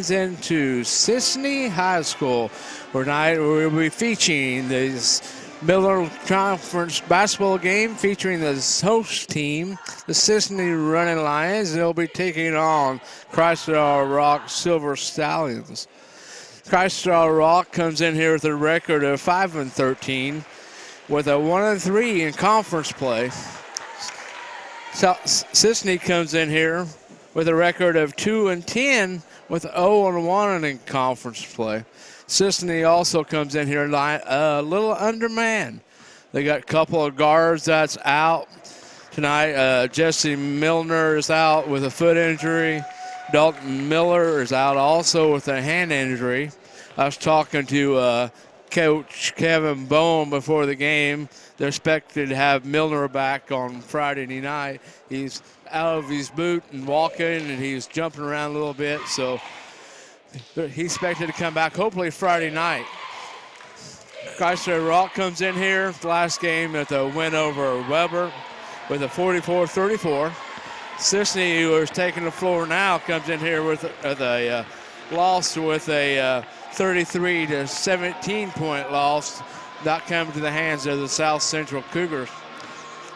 Lions into Cisne High School. Tonight we'll be featuring this Miller Conference basketball game featuring the host team, the Cisne Running Lions. They'll be taking on Crystal Rock Silver Stallions. Crystal Rock comes in here with a record of 5-13 with a 1-3 in conference play. Cisne comes in here with a record of 2-10 with 0-1 in conference play. Cisne also comes in here a little undermanned. They got a couple of guards that's out tonight. Jesse Milner is out with a foot injury. Dalton Miller is out also with a hand injury. I was talking to Coach Kevin Bowen before the game. They're expected to have Milner back on Friday night. He's out of his boot and walking, and he's jumping around a little bit, so he's expected to come back hopefully Friday night. Crystal Rock comes in here the last game at the win over Weber with a 44-34. Cisne, who is taking the floor now, comes in here with a loss with a 33-17 point loss, not coming to the hands of the South Central Cougars.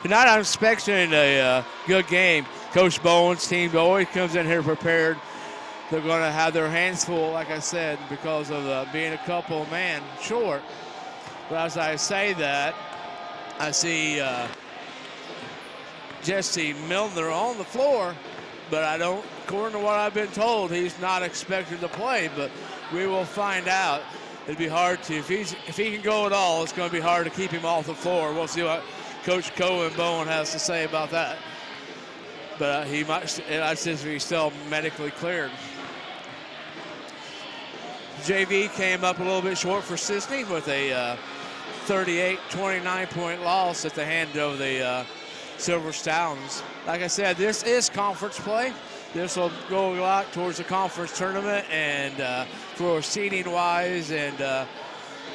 Tonight I'm expecting a good game. Coach Bowen's team always comes in here prepared. They're going to have their hands full, like I said, because of being a couple man short. But as I say that, I see Jesse Milner on the floor, but I don't, according to what I've been told, he's not expected to play, but we will find out. It'd be hard to, if he can go at all, it's going to be hard to keep him off the floor. We'll see what Coach Cohen Bowen has to say about that. But he might, I said he's still medically cleared. JV came up a little bit short for Cisne with a 38-29 point loss at the hand of the Silver Stallions. Like I said, this is conference play. This will go a lot towards the conference tournament and for seeding wise and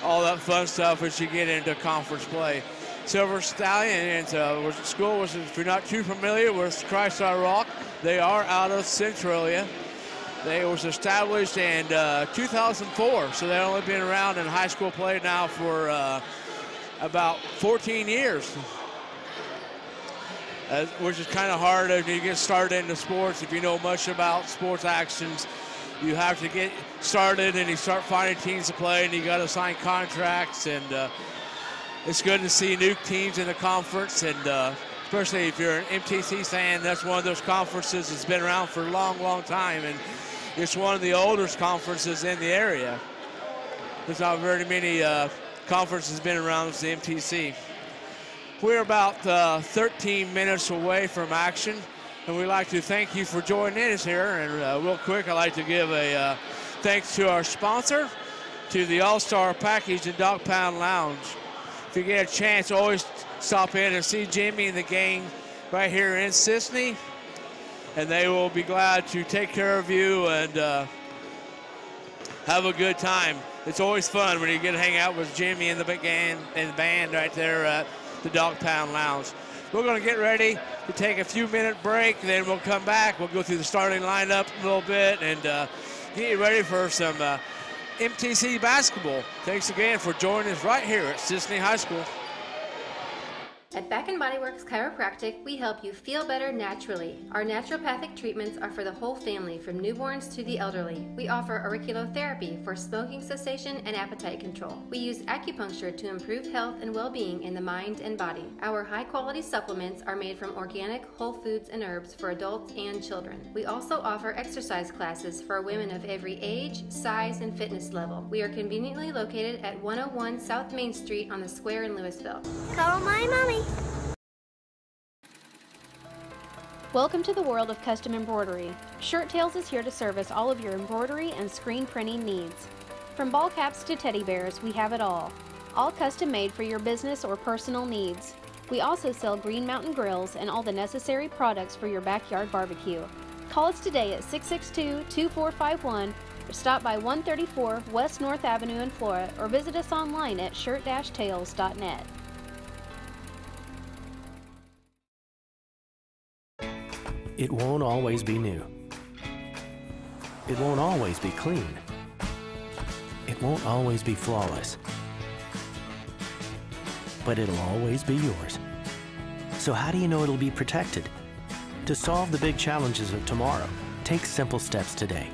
all that fun stuff as you get into conference play. Silver Stallions school, which if you're not too familiar with Crystal Rock, they are out of Centralia. They was established in 2004, so they've only been around in high school play now for about 14 years. Which is kind of hard if you get started into sports. If you know much about sports actions, you have to get started and you start finding teams to play and you got to sign contracts. And it's good to see new teams in the conference, and especially if you're an MTC fan, that's one of those conferences that's been around for a long, long time, and it's one of the oldest conferences in the area. There's not very many conferences been around as the MTC. We're about 13 minutes away from action, and we'd like to thank you for joining us here. And real quick, I'd like to give a thanks to our sponsor, to the All-Star Package and Dog Pound Lounge. If you get a chance, always stop in and see Jimmy and the gang right here in Cisne, and they will be glad to take care of you and have a good time. It's always fun when you get to hang out with Jimmy and the band right there at the Dog Pound Lounge. We're going to get ready to take a few-minute break, then we'll come back. We'll go through the starting lineup a little bit and get you ready for some MTC basketball. Thanks again for joining us right here at Cisne High School. At Back & Body Works Chiropractic, we help you feel better naturally. Our naturopathic treatments are for the whole family, from newborns to the elderly. We offer auriculotherapy for smoking cessation and appetite control. We use acupuncture to improve health and well-being in the mind and body. Our high-quality supplements are made from organic, whole foods and herbs for adults and children. We also offer exercise classes for women of every age, size, and fitness level. We are conveniently located at 101 South Main Street on the Square in Louisville. Call my mommy. Welcome to the world of custom embroidery. Shirt Tales is here to service all of your embroidery and screen printing needs. From ball caps to teddy bears, we have it all. All custom made for your business or personal needs. We also sell Green Mountain grills and all the necessary products for your backyard barbecue. Call us today at 662-2451 or stop by 134 West North Avenue in Flora or visit us online at shirt-tales.net. It won't always be new. It won't always be clean. It won't always be flawless. But it'll always be yours. So how do you know it'll be protected? To solve the big challenges of tomorrow, take simple steps today.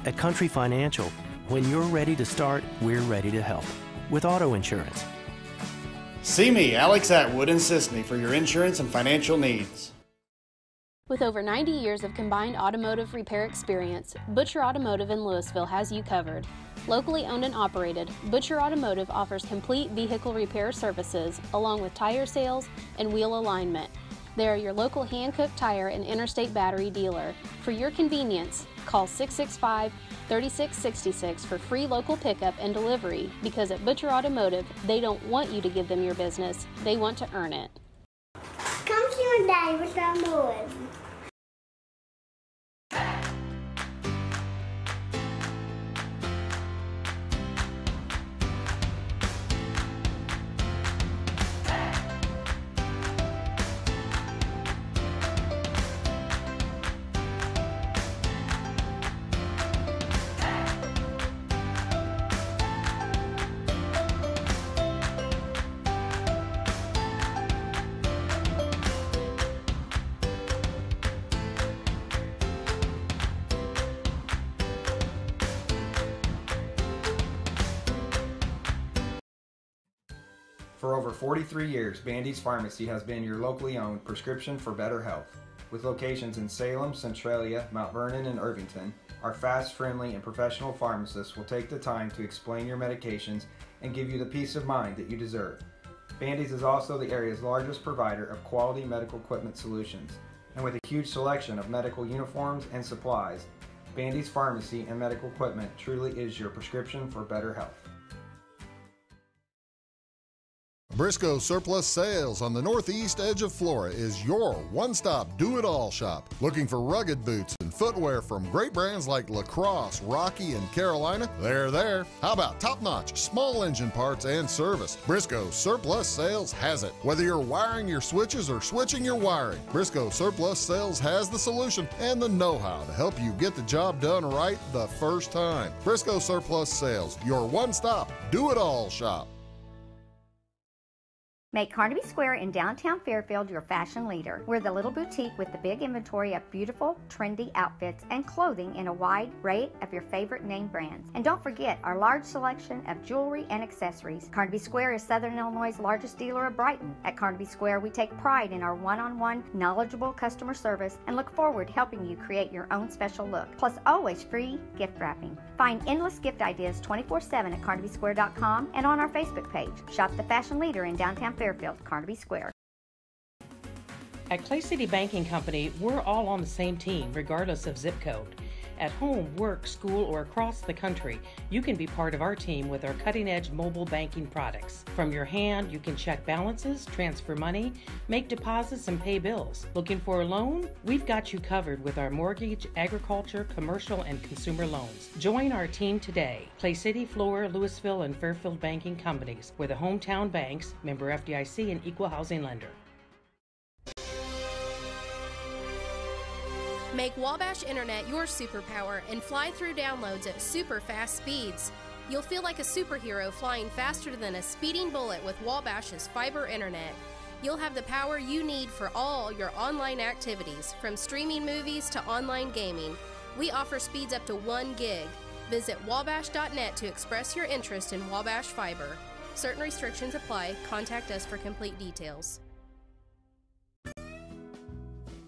At Country Financial, when you're ready to start, we're ready to help. With auto insurance. See me, Alex Atwood in Cisne, for your insurance and financial needs. With over 90 years of combined automotive repair experience, Butcher Automotive in Louisville has you covered. Locally owned and operated, Butcher Automotive offers complete vehicle repair services along with tire sales and wheel alignment. They are your local hand-cooked tire and interstate battery dealer. For your convenience, call 665-3666 for free local pickup and delivery, because at Butcher Automotive, they don't want you to give them your business, they want to earn it. Come see my daddy with some wood. For over 43 years, Bandy's Pharmacy has been your locally owned prescription for better health. With locations in Salem, Centralia, Mount Vernon, and Irvington, our fast, friendly, and professional pharmacists will take the time to explain your medications and give you the peace of mind that you deserve. Bandy's is also the area's largest provider of quality medical equipment solutions. And with a huge selection of medical uniforms and supplies, Bandy's Pharmacy and Medical Equipment truly is your prescription for better health. Briscoe Surplus Sales on the northeast edge of Flora is your one-stop do-it-all shop. Looking for rugged boots and footwear from great brands like Lacrosse, Rocky, and Carolina? They're there. How about top-notch small engine parts and service? Briscoe Surplus Sales has it. Whether you're wiring your switches or switching your wiring, Briscoe Surplus Sales has the solution and the know-how to help you get the job done right the first time. Briscoe Surplus Sales, your one-stop do-it-all shop. Make Carnaby Square in downtown Fairfield your fashion leader. We're the little boutique with the big inventory of beautiful, trendy outfits and clothing in a wide array of your favorite name brands. And don't forget our large selection of jewelry and accessories. Carnaby Square is Southern Illinois' largest dealer of Brighton. At Carnaby Square, we take pride in our one-on-one, knowledgeable customer service and look forward to helping you create your own special look. Plus, always free gift wrapping. Find endless gift ideas 24/7 at CarnabySquare.com and on our Facebook page. Shop the fashion leader in downtown Fairfield, Carnaby Square. At Clay City Banking Company, we're all on the same team, regardless of zip code. At home, work, school, or across the country, you can be part of our team with our cutting-edge mobile banking products. From your hand, you can check balances, transfer money, make deposits, and pay bills. Looking for a loan? We've got you covered with our mortgage, agriculture, commercial, and consumer loans. Join our team today. Clay City, Flora, Louisville, and Fairfield Banking Companies. We're the hometown banks, member FDIC, and equal housing lender. Make Wabash Internet your superpower and fly through downloads at super fast speeds. You'll feel like a superhero flying faster than a speeding bullet with Wabash's fiber internet. You'll have the power you need for all your online activities, from streaming movies to online gaming. We offer speeds up to 1 gig. Visit wabash.net to express your interest in Wabash Fiber. Certain restrictions apply. Contact us for complete details.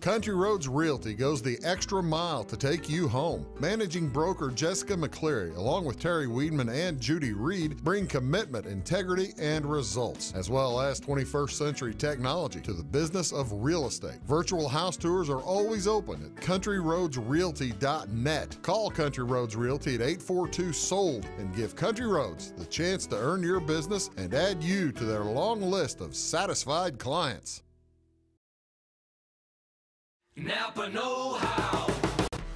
Country Roads Realty goes the extra mile to take you home. Managing broker Jessica McCleary, along with Terry Weedman and Judy Reed, bring commitment, integrity, and results, as well as 21st century technology to the business of real estate. Virtual house tours are always open at countryroadsrealty.net. Call Country Roads Realty at 842-SOLD and give Country Roads the chance to earn your business and add you to their long list of satisfied clients. Napa know-how.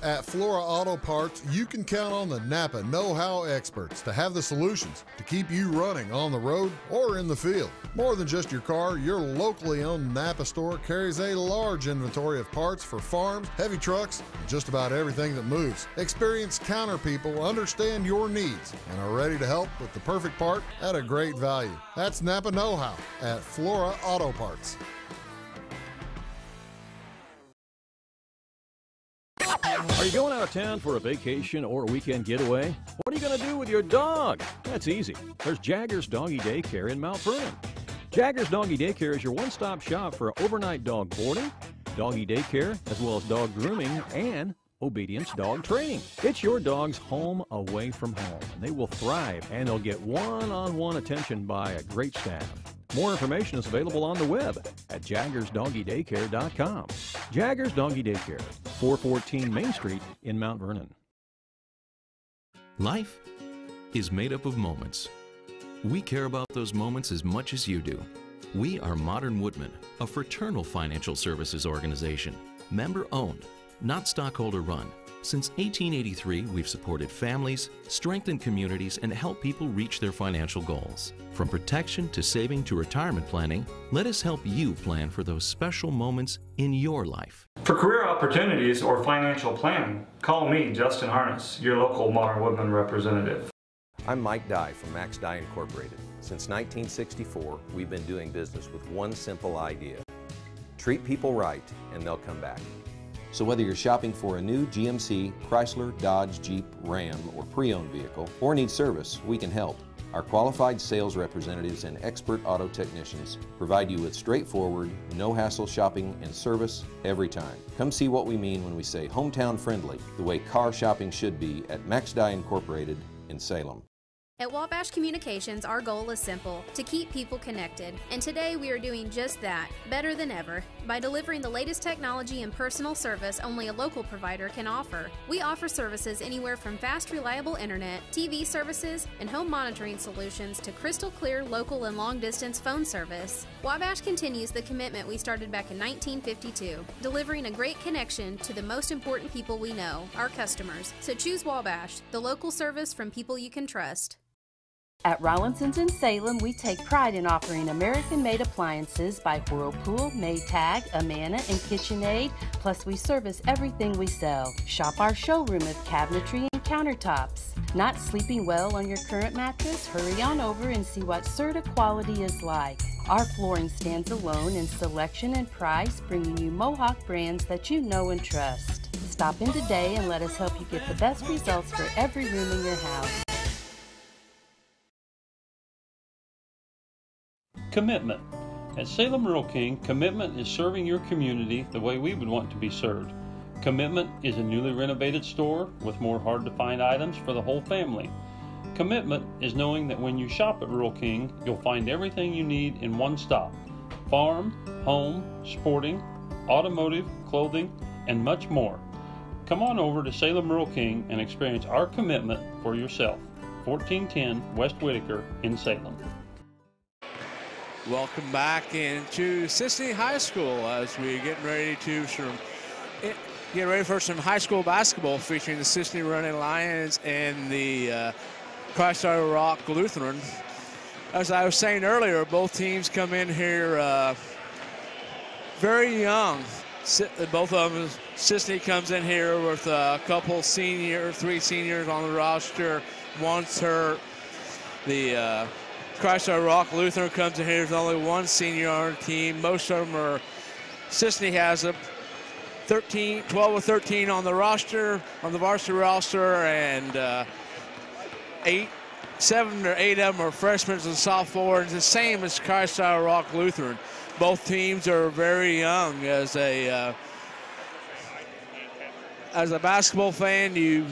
At Flora Auto Parts, you can count on the Napa know-how experts to have the solutions to keep you running on the road or in the field. More than just your car, your locally owned Napa store carries a large inventory of parts for farms, heavy trucks, and just about everything that moves. Experienced counter people understand your needs and are ready to help with the perfect part at a great value. That's Napa know-how at Flora Auto Parts. Are you going out of town for a vacation or a weekend getaway? What are you going to do with your dog? That's easy. There's Jaggers Doggy Daycare in Mount Vernon. Jaggers Doggy Daycare is your one-stop shop for overnight dog boarding, doggy daycare, as well as dog grooming and obedience dog training. It's your dog's home away from home, and they will thrive, and they'll get one-on-one attention by a great staff. More information is available on the web at jaggersdoggydaycare.com. Jaggers Doggy Daycare, 414 Main Street in Mount Vernon. Life is made up of moments. We care about those moments as much as you do. We are Modern Woodmen, a fraternal financial services organization, member-owned, not stockholder-run. Since 1883, we've supported families, strengthened communities, and helped people reach their financial goals. From protection to saving to retirement planning, let us help you plan for those special moments in your life. For career opportunities or financial planning, call me, Justin Harness, your local Modern Woodman representative. I'm Mike Dye from Max Dye Incorporated. Since 1964, we've been doing business with one simple idea. Treat people right and they'll come back. So whether you're shopping for a new GMC, Chrysler, Dodge, Jeep, Ram, or pre-owned vehicle, or need service, we can help. Our qualified sales representatives and expert auto technicians provide you with straightforward, no-hassle shopping and service every time. Come see what we mean when we say hometown friendly, the way car shopping should be at Max Dye Incorporated in Salem. At Wabash Communications, our goal is simple, to keep people connected. And today we are doing just that, better than ever, by delivering the latest technology and personal service only a local provider can offer. We offer services anywhere from fast, reliable internet, TV services, and home monitoring solutions to crystal clear local and long-distance phone service. Wabash continues the commitment we started back in 1952, delivering a great connection to the most important people we know, our customers. So choose Wabash, the local service from people you can trust. At Rollinson's in Salem, we take pride in offering American-made appliances by Whirlpool, Maytag, Amana, and KitchenAid, plus we service everything we sell. Shop our showroom of cabinetry and countertops. Not sleeping well on your current mattress? Hurry on over and see what Serta quality is like. Our flooring stands alone in selection and price, bringing you Mohawk brands that you know and trust. Stop in today and let us help you get the best results for every room in your house. Commitment. At Salem Rural King, Commitment is serving your community the way we would want to be served. Commitment is a newly renovated store with more hard-to-find items for the whole family. Commitment is knowing that when you shop at Rural King, you'll find everything you need in one stop. Farm, home, sporting, automotive, clothing, and much more. Come on over to Salem Rural King and experience our commitment for yourself. 1410 West Whitaker in Salem. Welcome back into Cisne High School as we get ready for some high school basketball featuring the Cisne Running Lions and the Christ Our Rock Lutheran. As I was saying earlier, both teams come in here very young. Both of them, Cisne comes in here with a couple three seniors on the roster. One's hurt. The Christ Our Rock Lutheran comes in here with only one senior on the team. Most of them are, Cisne has a 12 or 13 on the roster, on the varsity roster, and 7 or 8 of them are freshmen and sophomores, the same as Christ Our Rock Lutheran. Both teams are very young. As a basketball fan, you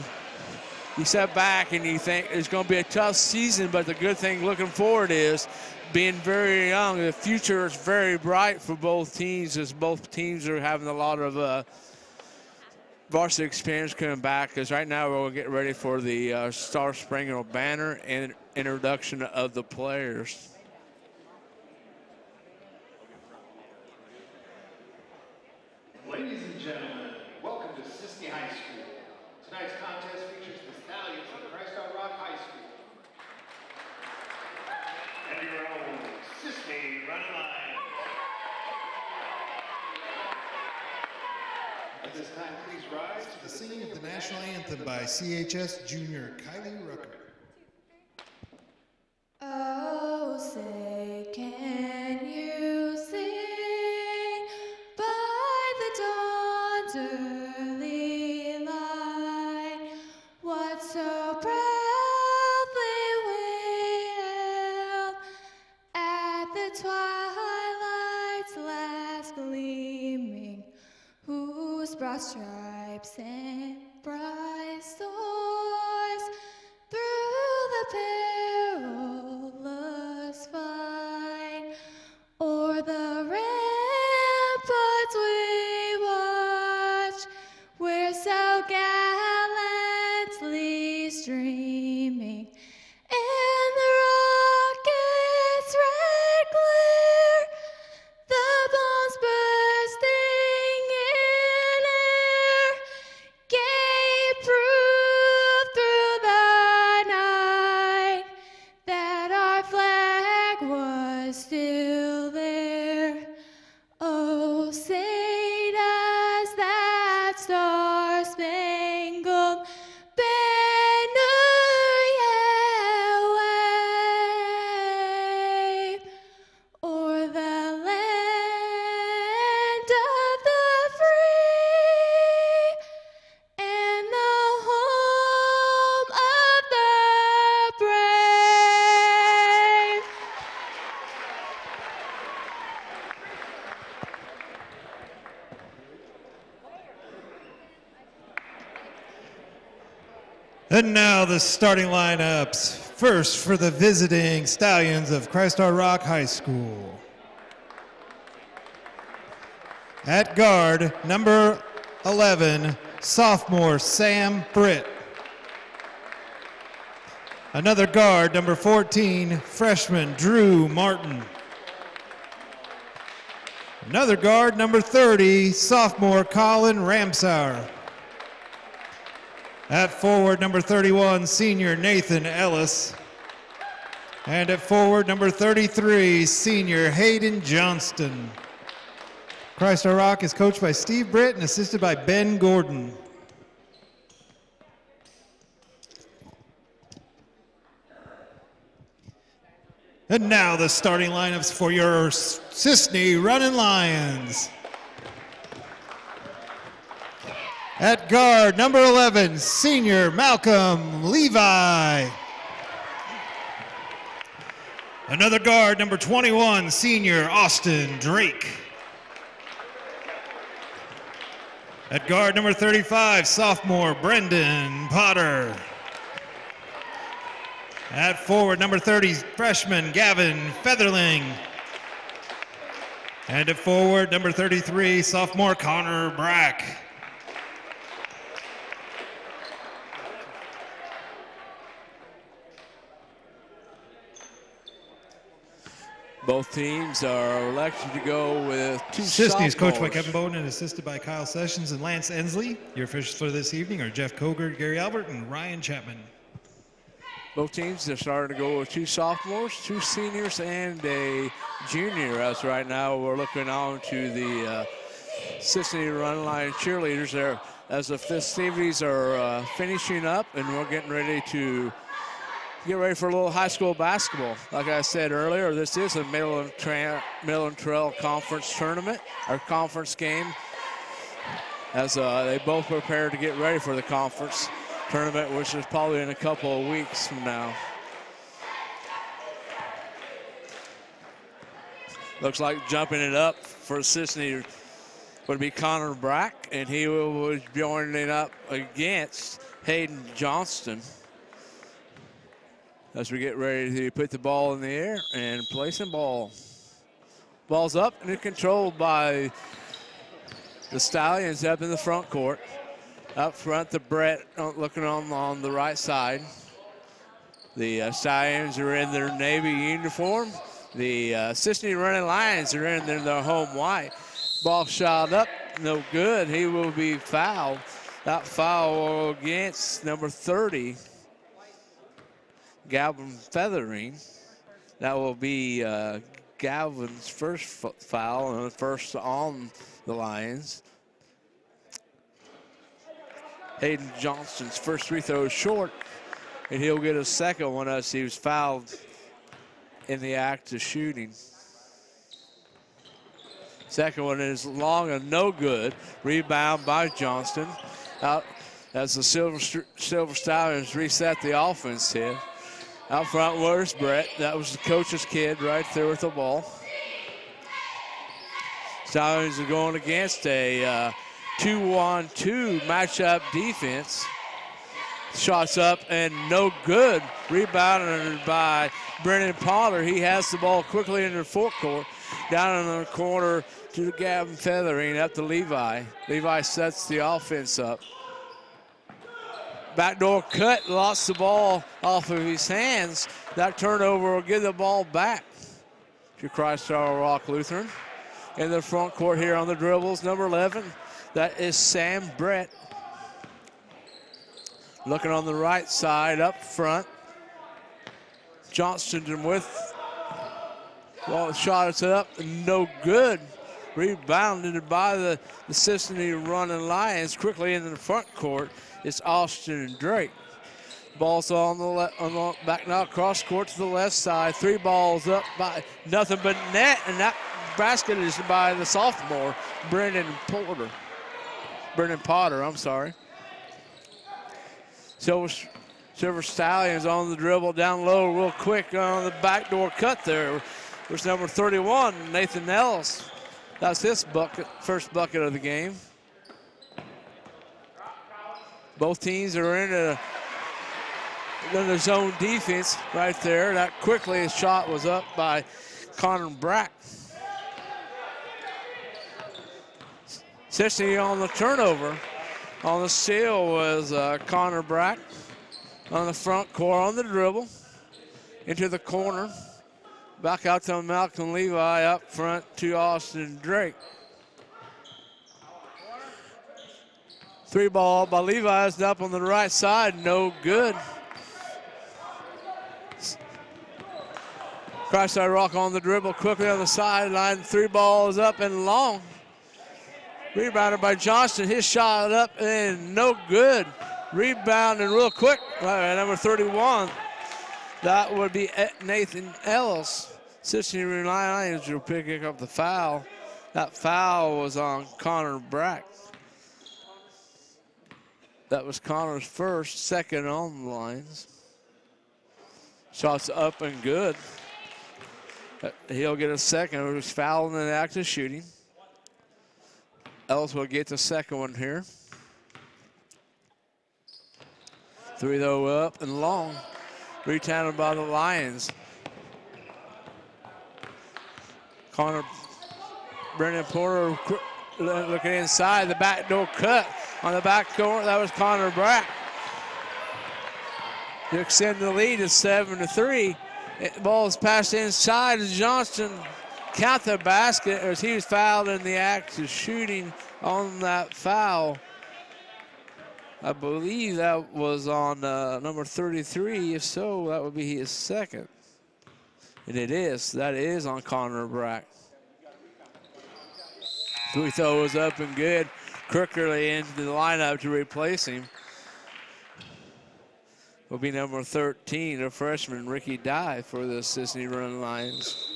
step back and you think it's going to be a tough season, but the good thing looking forward is being very young. The future is very bright for both teams, as both teams are having a lot of varsity experience coming back, because right now we're getting ready for the Star Springer banner and introduction of the players. Ladies and gentlemen, welcome to Cisne High School. At this time, please rise to the singing of the national anthem by CHS Junior Kylie Rucker. Oh, say, can you sing by the dawn's early light what so proudly we hailed at the twilight's last gleaming, whose broad stripes and bright stars through the perilous fight o'er the ramparts we watch, where so gallantly streaming in the rocket's red glare, the bombs bursting in air gave proof through the night that our flag was still there. Oh, say does that star-spangled banner yet wave o'er the land of the free and the home of the brave. And now the starting lineups. First for the visiting Stallions of Christ Our Rock High School. At guard, number 11, sophomore Sam Britt. Another guard, number 14, freshman Drew Martin. Another guard, number 30, sophomore Colin Ramsauer. At forward, number 31, senior Nathan Ellis. And at forward, number 33, senior Hayden Johnston. Christ Our Rock is coached by Steve Britt and assisted by Ben Gordon. And now the starting lineups for your Cisne Running Lions. At guard, number 11, senior Malcolm Levi. Another guard, number 21, senior Austin Drake. At guard, number 35, sophomore Brendan Potter. At forward, number 30, freshman Gavin Featherling. And at forward, number 33, sophomore Connor Brack. Both teams are elected to go with two Cisne is coached by sophomores. Kevin Bowden and assisted by Kyle Sessions and Lance Ensley. Your officials for this evening are Jeff Koger, Gary Albert, and Ryan Chapman. Both teams are starting to go with two sophomores, two seniors, and a junior. As right now we're looking on to the Cisne Run Line cheerleaders there as the festivities are finishing up, and we're getting ready to get ready for a little high school basketball. Like I said earlier, this is a Midland Trail Conference tournament, our conference game, as they both prepare to get ready for the conference tournament, which is probably in a couple of weeks from now. Looks like jumping it up for Cisne would be Connor Brack, and he was joining up against Hayden Johnston as we get ready to put the ball in the air and placing ball. Ball's up and controlled by the Stallions up in the front court. Up front, the Brett looking on the right side. The Stallions are in their Navy uniform. The Cisne Running Lions are in their home white. Ball shot up, no good. He will be fouled. That foul against number 30, Gavin Feathering. That will be Galvin's first foul and first on the Lions. Hayden Johnston's first free throw is short, and he'll get a second one as he was fouled in the act of shooting. Second one is long and no good. Rebound by Johnston. Out as the Silver Stallions reset the offense here. Out front, where's Brett? That was the coach's kid right there with the ball. Stallions are going against a 2-on-2 matchup defense. Shots up and no good. Rebounded by Brennan Potter. He has the ball quickly into the forecourt. Down in the corner to Gavin Feathering, up to Levi. Levi sets the offense up. Backdoor cut, lost the ball off of his hands. That turnover will give the ball back to Christ Our Rock Lutheran. In the front court here on the dribbles, number 11, that is Sam Brett. Looking on the right side up front. Johnston with, well, shot is up, no good. Rebounded by the Cisne running Lions. Quickly into the front court, it's Austin and Drake. Ball's on the back now, cross court to the left side. 3 balls up by nothing but net, and that basket is by the sophomore, Brendan Potter, I'm sorry. Silver Stallions on the dribble down low real quick on the backdoor cut there. There's number 31, Nathan Ellis. That's his bucket, first bucket of the game. Both teams are in the zone defense right there. That quickly his shot was up by Connor Brack. Cisne on the turnover. On the steal was Connor Brack. On the front court on the dribble. Into the corner. Back out to Malcolm Levi, up front to Austin Drake. 3 ball by Levi is up on the right side, no good. Christ Our Rock on the dribble, quickly on the sideline. 3 balls up and long. Rebounded by Johnston, his shot up and no good. Rebounded real quick by number 31. That would be Nathan Ellis. Cisne Lions will pick up the foul. That foul was on Connor Brack. That was Connor's first, second on the Lions. Shots up and good. He'll get a second. It was fouling in the act of shooting. Ellis will get the second one here. 3 though up and long. Retained by the Lions. Brendan Porter looking inside, the backdoor cut on the back court. That was Connor Brack. To extend the lead to 7-3. The ball is passed inside to Johnston. Count the basket as he was fouled in the act of shooting on that foul. I believe that was on number 33. If so, that would be his second. And it is. That is on Connor Brack. 3 throw is up and good. Crookerly into the lineup to replace him. Will be number 13, a freshman, Ricky Dye, for the Cisne Run Lions.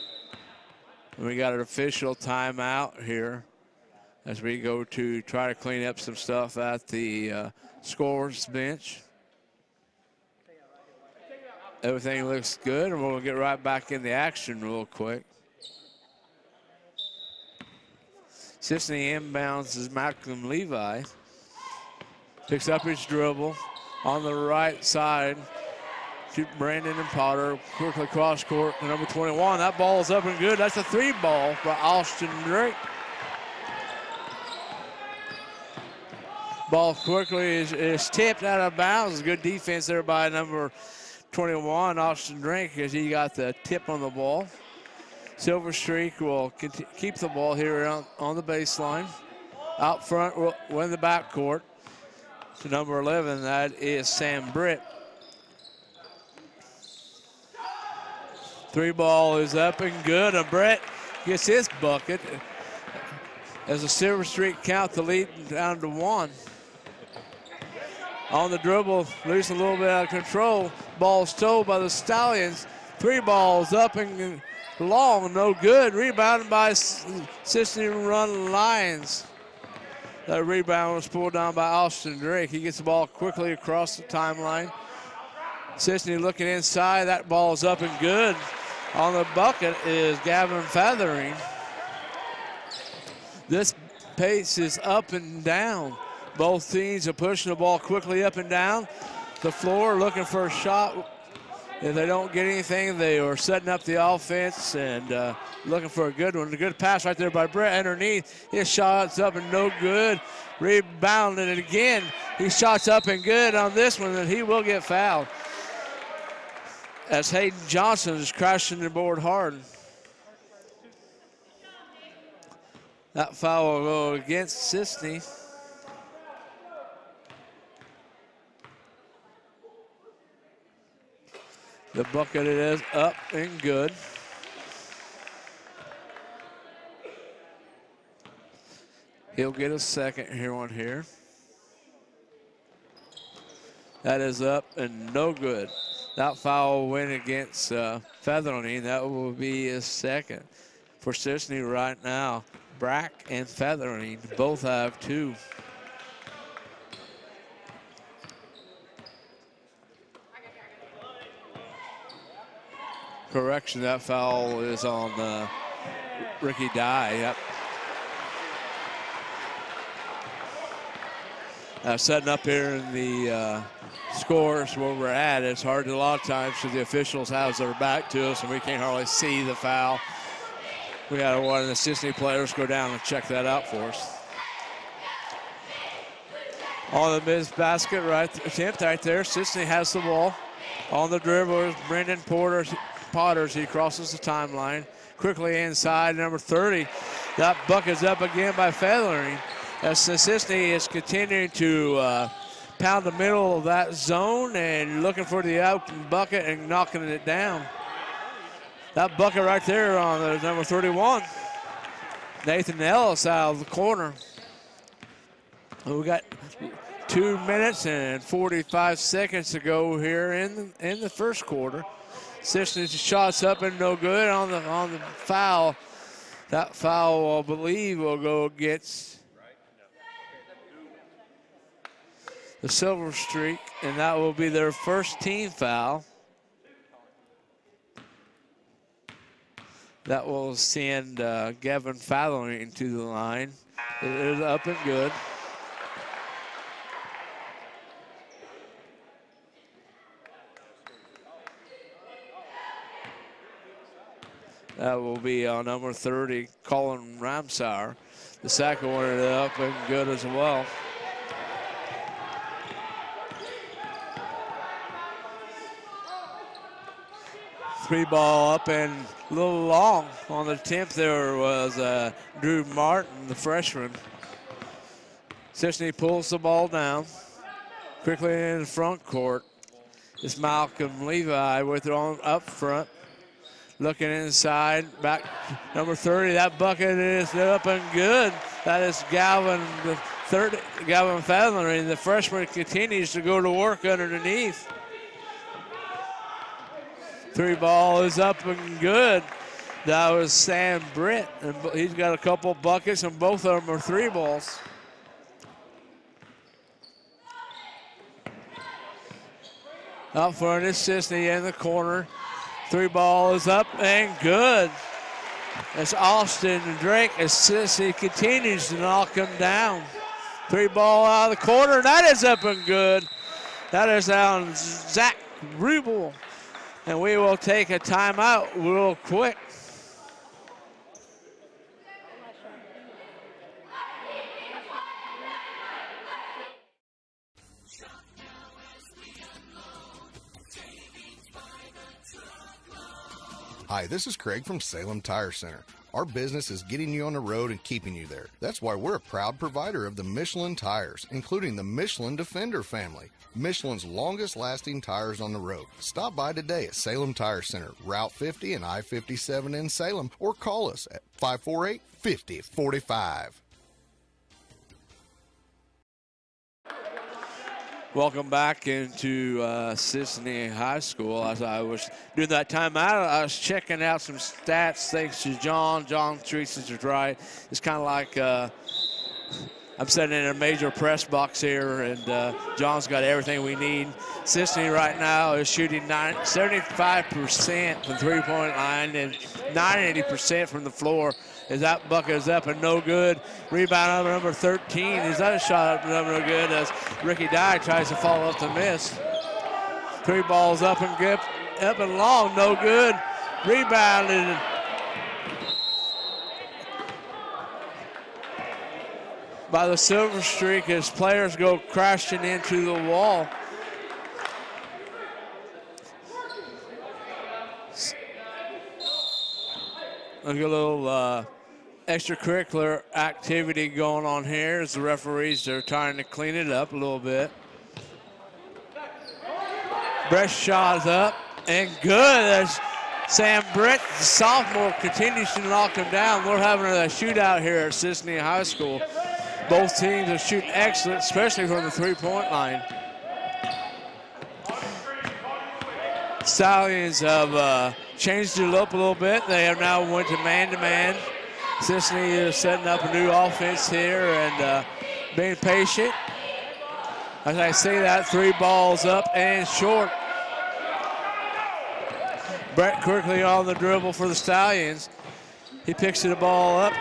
And we got an official timeout here as we go to try to clean up some stuff at the scorer's bench. Everything looks good, and we'll get right back in the action real quick. Cisne inbounds is Malcolm Levi. Picks up his dribble on the right side to Brandon and Potter. Quickly cross court to number 21. That ball's up and good. That's a 3 ball by Austin Drake. Ball quickly is tipped out of bounds. Good defense there by number 21, Austin Drake, as he got the tip on the ball. Silver Streak will keep the ball here on the baseline. Out front, will win the backcourt to number 11. That is Sam Britt. Three ball is up and good, and Brett gets his bucket as the Silver Streak count the lead down to 1. On the dribble, loose a little bit out of control. Ball stole by the Stallions. Three balls up and long, no good. Rebounded by Cisne Run Lions. That rebound was pulled down by Austin Drake. He gets the ball quickly across the timeline. Cisne looking inside. That ball is up and good. On the bucket is Gavin Feathering. This pace is up and down. Both teams are pushing the ball quickly up and down the floor, looking for a shot. If they don't get anything, they are setting up the offense and looking for a good one. A good pass right there by Brett underneath. His shot's up and no good. Rebounding it again. He shots up and good on this one, and he will get fouled. As Hayden Johnson is crashing the board hard. That foul will go against Cisne. The bucket is up and good. He'll get a second here on here. That is up and no good. That foul went against Feathering. That will be his second. For Cisne right now, Brack and Feathering both have 2. Correction, that foul is on Ricky Dye. Yep. Setting up here in the scores where we're at, it's hard a lot of times because the officials have their back to us and we can't hardly see the foul. We had one of the Cisne players go down and check that out for us. On the mid basket attempt right there, Cisne has the ball. On the dribble is Brendan Potters, he crosses the timeline. Quickly inside, number 30. That bucket's up again by Feathering. As Cisne is continuing to pound the middle of that zone and looking for the open bucket and knocking it down. That bucket right there on the number 31. Nathan Ellis out of the corner. We got 2 minutes and 45 seconds to go here in the first quarter. Cisne's shots up and no good on the foul. That foul, I believe, will go against the Silver Streak, and that will be their first team foul. That will send Gavin Feathering to the line. It is up and good. That will be on number 30, Colin Ramsauer. The second one is up and good as well. Three ball up and a little long. On the attempt there was Drew Martin, the freshman. Cisne pulls the ball down. Quickly in the front court. It's Malcolm Levi with it on up front. Looking inside, back number 30. That bucket is up and good. That is Gavin Feathering. The freshman continues to go to work underneath. Three ball is up and good. That was Sam Britt, and he's got a couple buckets, and both of them are three balls. Out front is Cisne in the corner. Three ball is up and good. It's Austin Drake as Cisne continues to knock him down. Three ball out of the corner. That is up and good. That is on Zach Rubel. And we will take a timeout real quick. Hi, this is Craig from Salem Tire Center. Our business is getting you on the road and keeping you there. That's why we're a proud provider of the Michelin tires, including the Michelin Defender family, Michelin's longest-lasting tires on the road. Stop by today at Salem Tire Center, Route 50 and I-57 in Salem, or call us at 548-5045. Welcome back into Cisne High School. As I was doing that timeout, I was checking out some stats thanks to John. John treats it right. It's kind of like I'm sitting in a major press box here, and John's got everything we need. Cisne right now is shooting 75% from three-point line and 90% from the floor. As that bucket is up and no good. Rebound number 13. Is that a shot up no good as Ricky Dye tries to follow up the miss. Three balls up and good, up and long, no good. Rebounded. By the Silver Streak as players go crashing into the wall. Look at a little extracurricular activity going on here as the referees are trying to clean it up a little bit. Brett's shot is up and good as Sam Brett, the sophomore, continues to knock them down. We're having a shootout here at Cisne High School. Both teams are shooting excellent, especially from the three-point line. Stallions have changed it up a little bit. They have now went to man-to-man. Cisne is setting up a new offense here and being patient. As I say that, three balls up and short. Brett quickly on the dribble for the Stallions. He picks the ball up.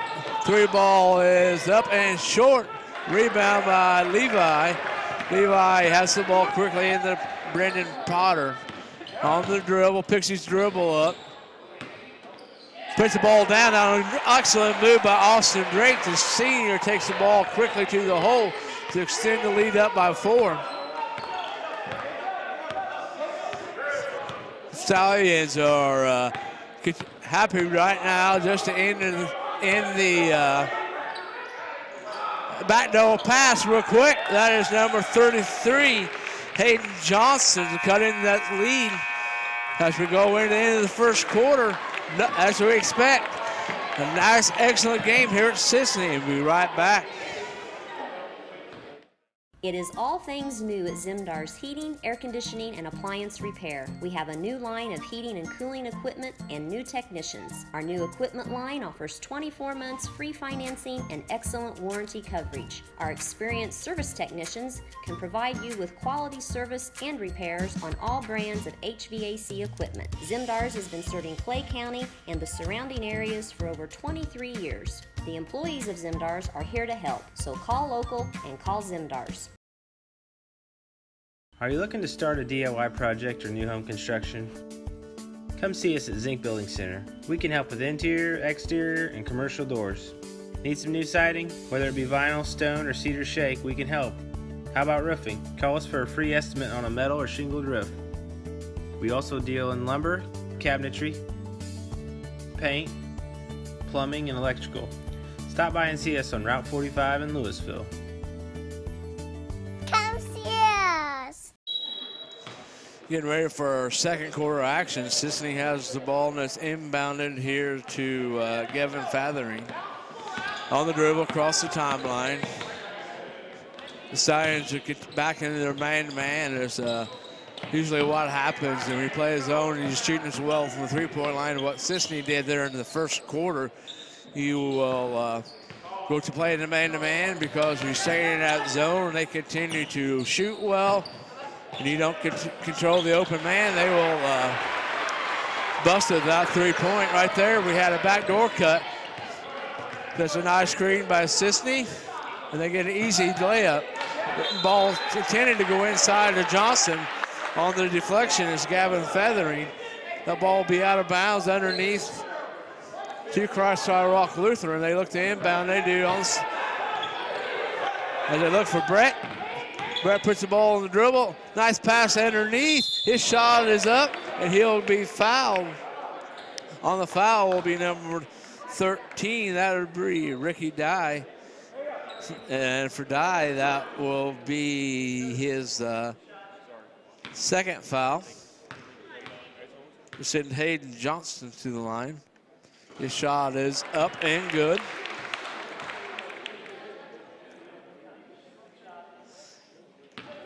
Three ball is up and short. Rebound by Levi. Levi has the ball quickly into Brendan Potter. On the dribble, picks his dribble up. Puts the ball down on an excellent move by Austin Drake. The senior takes the ball quickly to the hole to extend the lead up by 4. Stallions are happy right now just to end the backdoor pass real quick. That is number 33, Hayden Johnson, to cut in that lead as we go into the end of the first quarter. As we expect, a nice, excellent game here at Cisne. We'll be right back. It is all things new at Zimdar's Heating, Air Conditioning, and Appliance Repair. We have a new line of heating and cooling equipment and new technicians. Our new equipment line offers 24 months free financing and excellent warranty coverage. Our experienced service technicians can provide you with quality service and repairs on all brands of HVAC equipment. Zimdar's has been serving Clay County and the surrounding areas for over 23 years. The employees of Zimdar's are here to help, so call local and call Zimdar's. Are you looking to start a DIY project or new home construction? Come see us at Zinc Building Center. We can help with interior, exterior, and commercial doors. Need some new siding? Whether it be vinyl, stone, or cedar shake, we can help. How about roofing? Call us for a free estimate on a metal or shingled roof. We also deal in lumber, cabinetry, paint, plumbing, and electrical. Stop by and see us on Route 45 in Louisville. Come see us. Getting ready for our second quarter action. Cisne has the ball and it's inbounded here to Gavin Feathering. On the dribble across the timeline. The Stallions are back into their man-to-man. There's usually what happens when we play a zone and he's shooting as well from the three-point line. What Cisne did there in the first quarter, you will go to play in the man-to-man because you're staying in that zone and they continue to shoot well. And you don't control the open man, they will bust it that three-point right there. We had a backdoor cut. That's a nice screen by Cisne, and they get an easy layup. The ball intended to go inside to Johnson. On the deflection is Gavin Feathering. That ball will be out of bounds underneath to Crossfire Rock Lutheran. They look to inbound, they do. As they look for Brett. Brett puts the ball on the dribble. Nice pass underneath. His shot is up, and he'll be fouled. On the foul will be number 13, that would be Ricky Dye. And for Dye, that will be his second foul. We're sending Hayden Johnston to the line. His shot is up and good.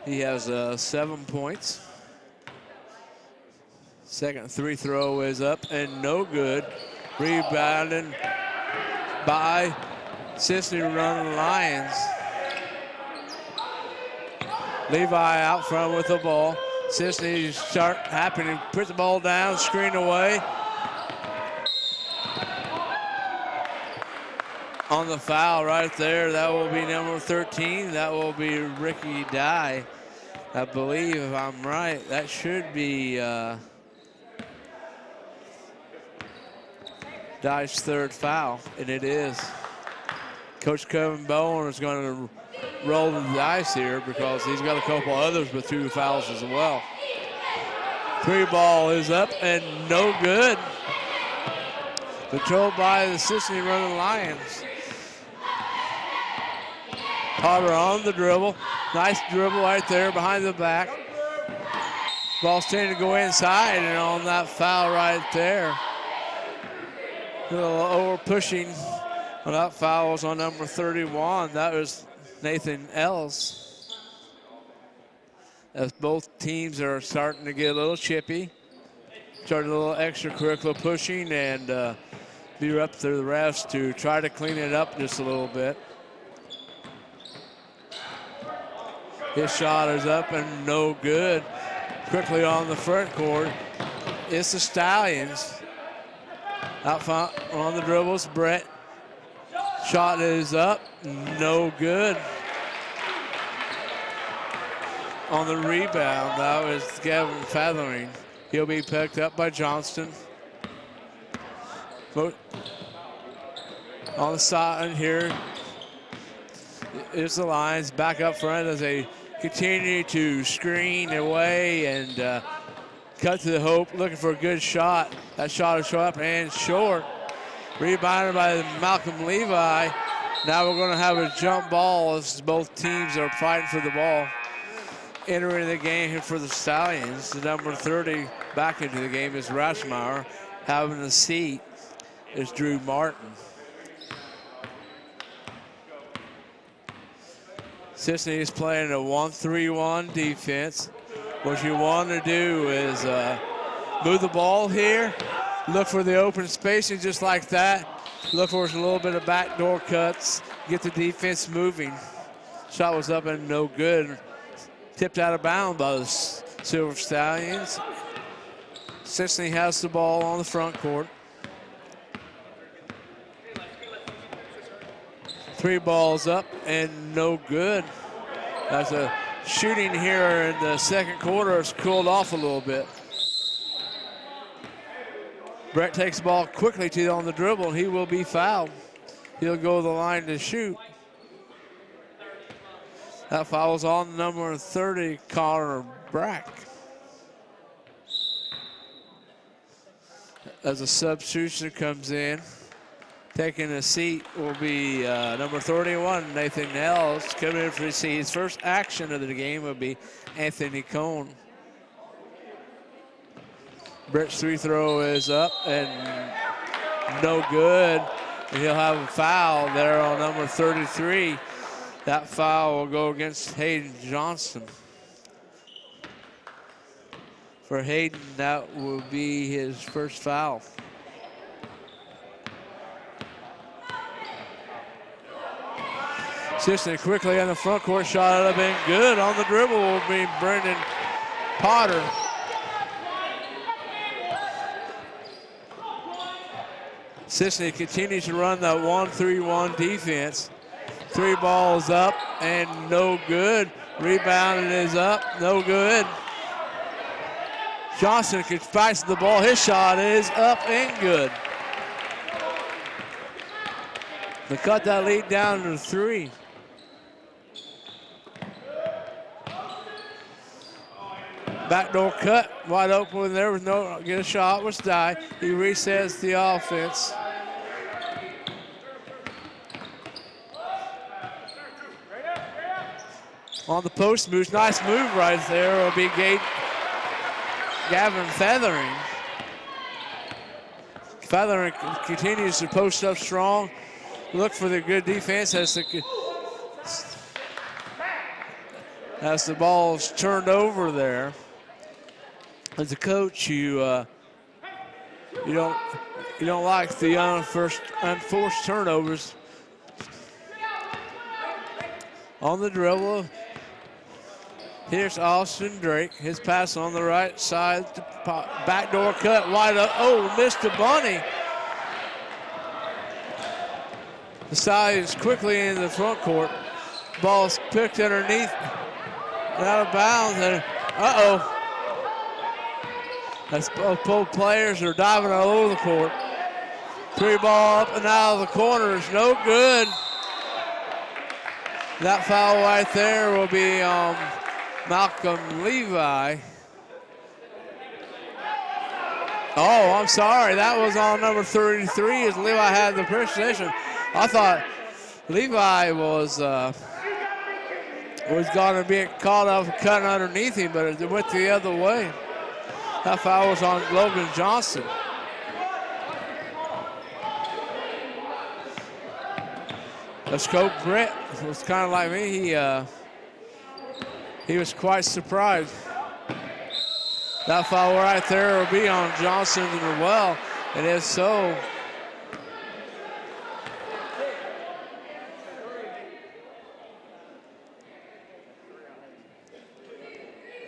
He has 7 points. Second free throw is up and no good. Rebounding by Cisne running Lions. Levi out front with the ball. Cisne start happening, put the ball down, screen away. On the foul right there, that will be number 13. That will be Ricky Dye. I believe, if I'm right, that should be Dye's third foul, and it is. Coach Kevin Bowen is going to roll the dice here because he's got a couple others with 2 fouls as well. 3 ball is up and no good. Controlled by the Cisne running Lions. Potter on the dribble. Nice dribble right there behind the back. Ball's tending to go inside, and on that foul right there, a little over pushing. Well, that foul was on number 31. That was Nathan Ellis. As both teams are starting to get a little chippy. Starting a little extracurricular pushing, and be up to the refs to try to clean it up just a little bit. His shot is up and no good. Quickly on the front court, it's the Stallions. Out front on the dribbles, Brett. Shot is up, no good. On the rebound, that was Gavin Feathering. He'll be picked up by Johnston. On the side here is the Lions back up front as they continue to screen away and cut to the hoop, looking for a good shot. That shot is up and short. Rebounded by Malcolm Levi. Now we're going to have a jump ball as both teams are fighting for the ball. Entering the game here for the Stallions, the number 30 back into the game is Raschmeyer. Having a seat is Drew Martin. Cisne is playing a 1-3-1 defense. What you want to do is move the ball here, look for the open spacing just like that. Look for a little bit of backdoor cuts, get the defense moving. Shot was up and no good. Tipped out of bounds by the Silver Stallions. Cisne has the ball on the front court. 3 balls up and no good. As a shooting here in the second quarter has cooled off a little bit. Brett takes the ball quickly on the dribble. He will be fouled. He'll go to the line to shoot. That foul is on number 30, Connor Brack. As a substitution comes in, taking a seat will be number 31, Nathan Ellis. Coming in for his first action of the game will be Anthony Cohn. Brett's free throw is up and no good. And he'll have a foul there on number 33. That foul will go against Hayden Johnston. For Hayden, that will be his first foul. Cisne quickly on the front court, shot up and good. On the dribble will be Brendan Potter. Cisne continues to run that 1-3-1 defense. 3 balls up and no good. Rebounding is up, no good. Johnson can spice the ball. His shot is up and good. They cut that lead down to 3. Backdoor cut, wide open. There was no get a shot. Was Dye. He resets the offense. on the post moves. Nice move right there. Will be Gavin Feathering. Feathering continues to post up strong. Look for the good defense as the ball's turned over there. As a coach, you don't like the unforced turnovers. On the dribble, here's Austin Drake. His pass on the right side, backdoor cut wide up. Oh, missed the bunny. The side is quickly in the front court. Ball's picked underneath, out of bounds, and uh-oh. That's both players are diving all over the court. Three ball up and out of the corner is no good. That foul right there will be Malcolm Levi. Oh, I'm sorry. That was on number 33 as Levi had the possession. I thought Levi was going to be caught off and cutting underneath him, but it went the other way. That foul was on Logan Johnson. Let's go, Brett. It was kind of like me. He was quite surprised. That foul right there will be on Johnson as well. It is so.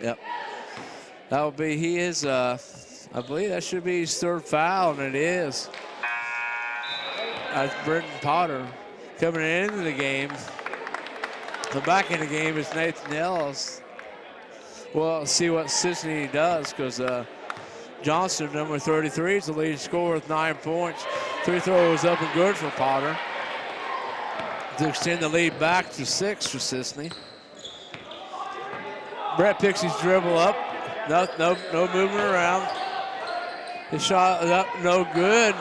Yep. That will be his, I believe that should be his third foul, and it is. That's Brenton Potter coming into the game. The back in the game is Nathan Ellis. Well, see what Cisne does, because Johnson, number 33, is the lead scorer with 9 points. Three throws up and good for Potter to extend the lead back to 6 for Cisne. Brett picks his dribble up. No movement around. His shot is up, no good.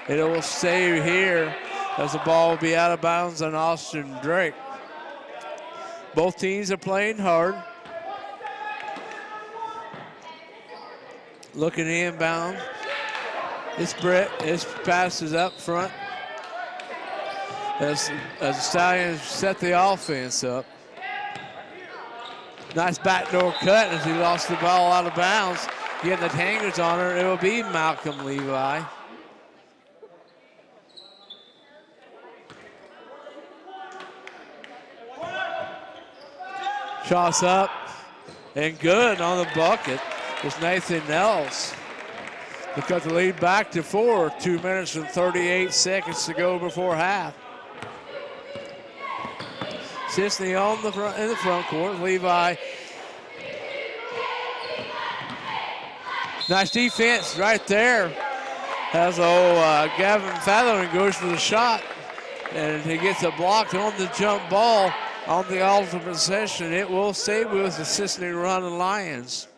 It will stay here as the ball will be out of bounds on Austin Drake. Both teams are playing hard. Looking inbound. It's Brett. His pass is up front as the Stallions set the offense up. Nice backdoor cut as he lost the ball out of bounds. Getting the hangers on her, it will be Malcolm Levi. Shots up and good on the bucket. It's Nathan Nels to cut the lead back to 4. 2 minutes and 38 seconds to go before half. Cisne on the front in the front court. Levi. Nice defense right there. As Gavin Feathering goes for the shot, and he gets a block on the jump ball on the ultimate possession. It will stay with the Cisne Running Lions.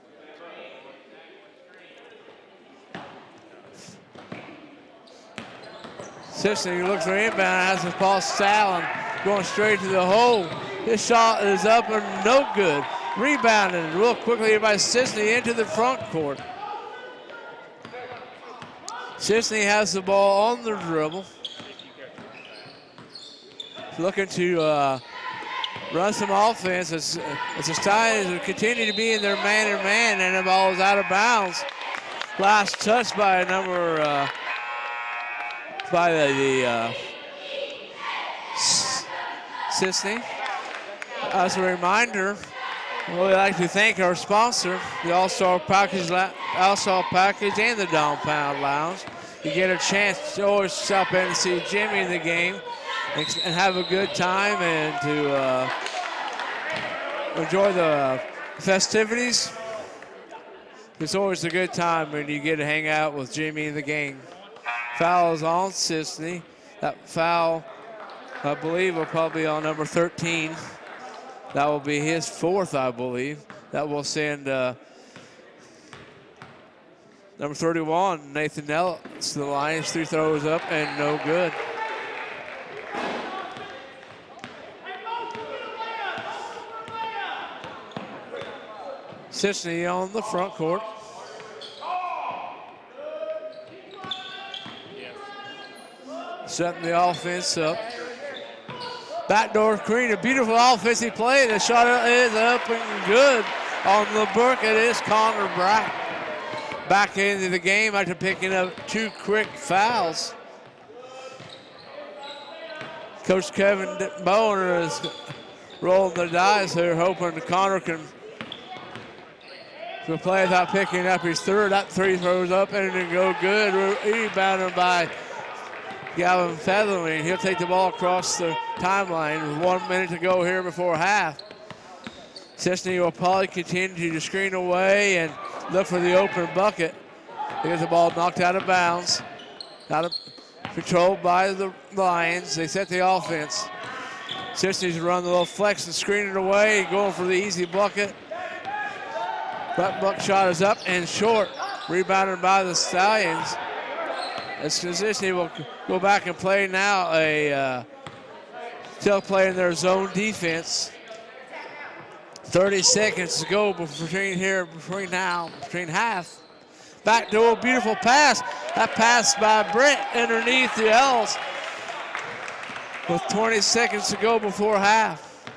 Cisne looks for inbound, has the ball Stalin going straight to the hole. His shot is up and no good. Rebounded real quickly by Cisne into the front court. Cisne has the ball on the dribble. Looking to run some offense as the Stallions continue to be in their man-to-man, and the ball is out of bounds. Last touch by the Cisne. As a reminder, we'd like to thank our sponsor, the All-Star Package and the Downtown Lounge. You get a chance to always stop in and see Jimmy in the game and have a good time and to enjoy the festivities. It's always a good time when you get to hang out with Jimmy and the gang. Foul is on Cisne. That foul, I believe, will probably be on number 13. That will be his 4th, I believe. That will send number 31, Nathan Ellis, to the Lions. 3 throws up and no good. Cisne on the front court. Setting the offense up. Backdoor screen, a beautiful offensive play. The shot is up and good on the book. It is Connor Brack. Back into the game after picking up 2 quick fouls. Coach Kevin Boner is rolling the dice here, hoping Connor can play without picking up his third. That 3 throws up and it go good. Rebounded by Gavin Featherling. He'll take the ball across the timeline with 1 minute to go here before half. Cisne will probably continue to screen away and look for the open bucket. They get the ball knocked out of bounds. Controlled by the Lions. They set the offense. Cisne's run the little flex and screen it away, going for the easy bucket. That buck shot is up and short. Rebounded by the Stallions. As Cisne will go back and play now still playing their zone defense. 30 seconds to go between half. Backdoor, beautiful pass. That pass by Brett underneath the L's with 20 seconds to go before half.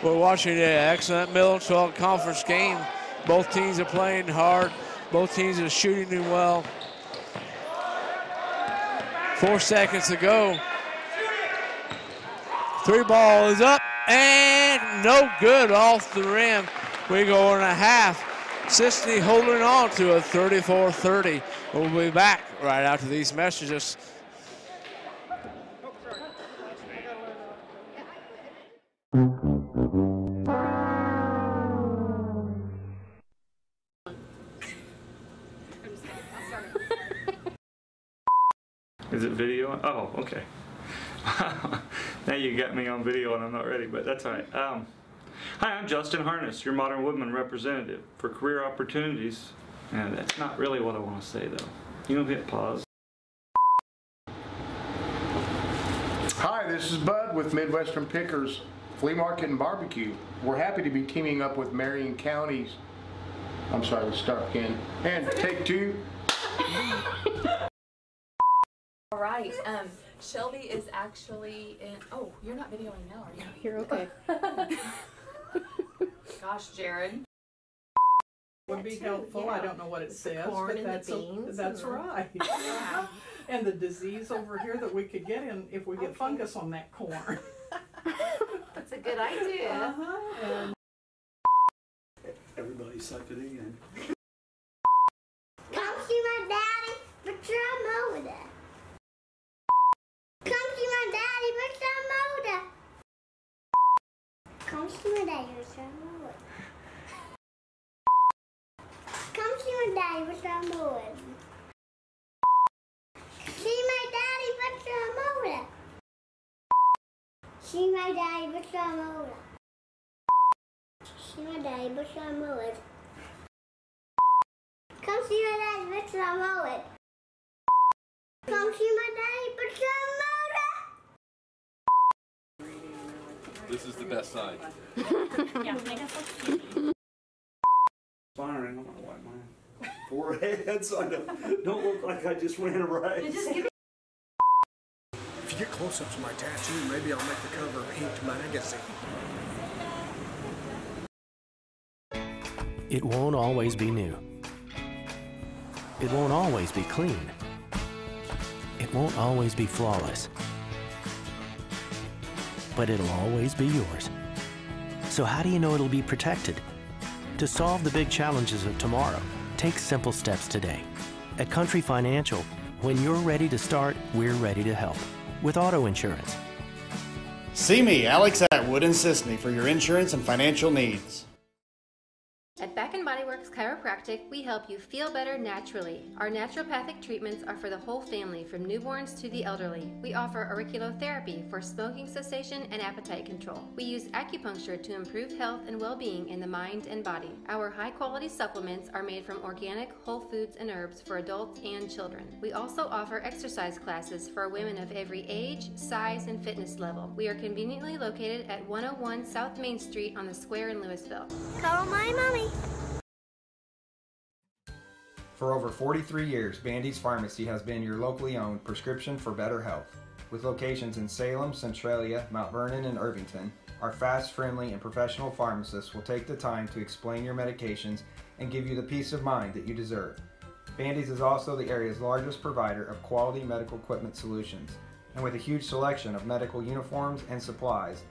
We're watching an excellent Middle 12 conference game. Both teams are playing hard. Both teams are shooting well. 4 seconds to go. 3 ball is up and no good off the rim. We go on a half. Cisne holding on to a 34-30. We'll be back right after these messages. Is it video? Oh, okay. Now you got me on video and I'm not ready, but that's all right. Hi, I'm Justin Harness, your Modern Woodman representative for career opportunities. And that's not really what I want to say, though. You know, hit pause. Hi, this is Bud with Midwestern Pickers Flea Market and Barbecue. We're happy to be teaming up with Marion County's, I'm sorry, let's start again. And take 2. All right, Shelby is actually in, oh, you're not videoing now, are you? You're okay. Gosh, Jared. Would be helpful. I don't know what it says, corn but and that's the beans. that's right. Yeah. And the disease over here that we could get in if we get fungus on that corn. That's a good idea. And everybody suck it in. Come see my daddy, but I'm older. Come see my daddy, but I'm older. Come see my daddy, but I'm older. Come see my daddy, but I'm older. See my daddy, but I'm older. See my daddy, but I'm older. See my daddy, but I'm older. Come see my daddy, but I'm older. Come see my daddy, but I'm older. This is the best side. Firing, I'm gonna wipe mine. Forehead, so I don't look like I just ran a race. If you get close-ups of my tattoo, maybe I'll make the cover of Inked magazine. It won't always be new. It won't always be clean. It won't always be flawless. But it'll always be yours. So how do you know it'll be protected? To solve the big challenges of tomorrow, take simple steps today. At Country Financial, when you're ready to start, we're ready to help. With auto insurance. See me, Alex Atwood in Cisne, for your insurance and financial needs. At Back & Body Works Chiropractic, we help you feel better naturally. Our naturopathic treatments are for the whole family, from newborns to the elderly. We offer auriculotherapy for smoking cessation and appetite control. We use acupuncture to improve health and well-being in the mind and body. Our high-quality supplements are made from organic, whole foods and herbs for adults and children. We also offer exercise classes for women of every age, size, and fitness level. We are conveniently located at 101 South Main Street on the square in Louisville. Call my mommy. For over 43 years, Bandy's Pharmacy has been your locally owned prescription for better health. With locations in Salem, Centralia, Mount Vernon, and Irvington, our fast, friendly, and professional pharmacists will take the time to explain your medications and give you the peace of mind that you deserve. Bandy's is also the area's largest provider of quality medical equipment solutions, and with a huge selection of medical uniforms and supplies,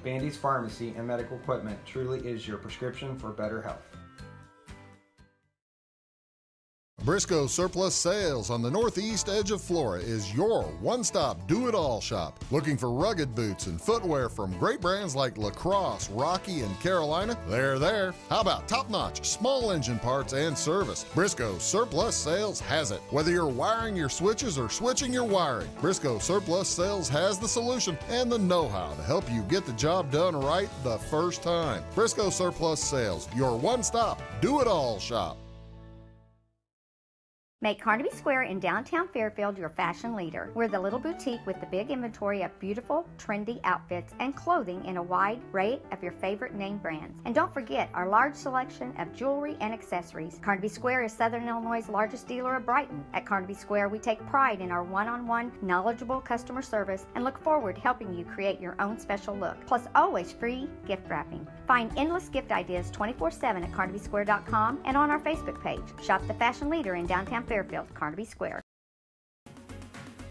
Bandy's Pharmacy and Medical Equipment truly is your prescription for better health. Briscoe Surplus Sales on the northeast edge of Flora is your one-stop do-it-all shop. Looking for rugged boots and footwear from great brands like Lacrosse, Rocky, and Carolina? They're there. How about top-notch small engine parts and service? Briscoe Surplus Sales has it. Whether you're wiring your switches or switching your wiring, Briscoe Surplus Sales has the solution and the know-how to help you get the job done right the first time. Briscoe Surplus Sales, your one-stop do-it-all shop. Make Carnaby Square in downtown Fairfield your fashion leader. We're the little boutique with the big inventory of beautiful, trendy outfits and clothing in a wide array of your favorite name brands. And don't forget our large selection of jewelry and accessories. Carnaby Square is Southern Illinois' largest dealer of Brighton. At Carnaby Square, we take pride in our one-on-one, knowledgeable customer service and look forward to helping you create your own special look. Plus, always free gift wrapping. Find endless gift ideas 24/7 at CarnabySquare.com and on our Facebook page. Shop the fashion leader in downtown Fairfield, Carnaby Square.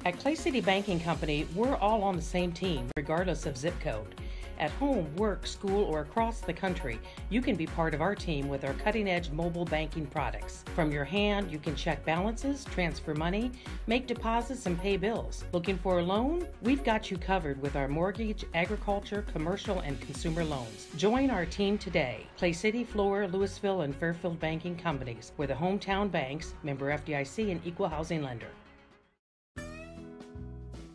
At Clay City Banking Company, we're all on the same team, regardless of zip code. At home, work, school, or across the country, you can be part of our team with our cutting-edge mobile banking products. From your hand, you can check balances, transfer money, make deposits, and pay bills. Looking for a loan? We've got you covered with our mortgage, agriculture, commercial, and consumer loans. Join our team today. Clay City, Flora, Louisville, and Fairfield Banking Companies. We're the hometown banks, member FDIC, and equal housing lender.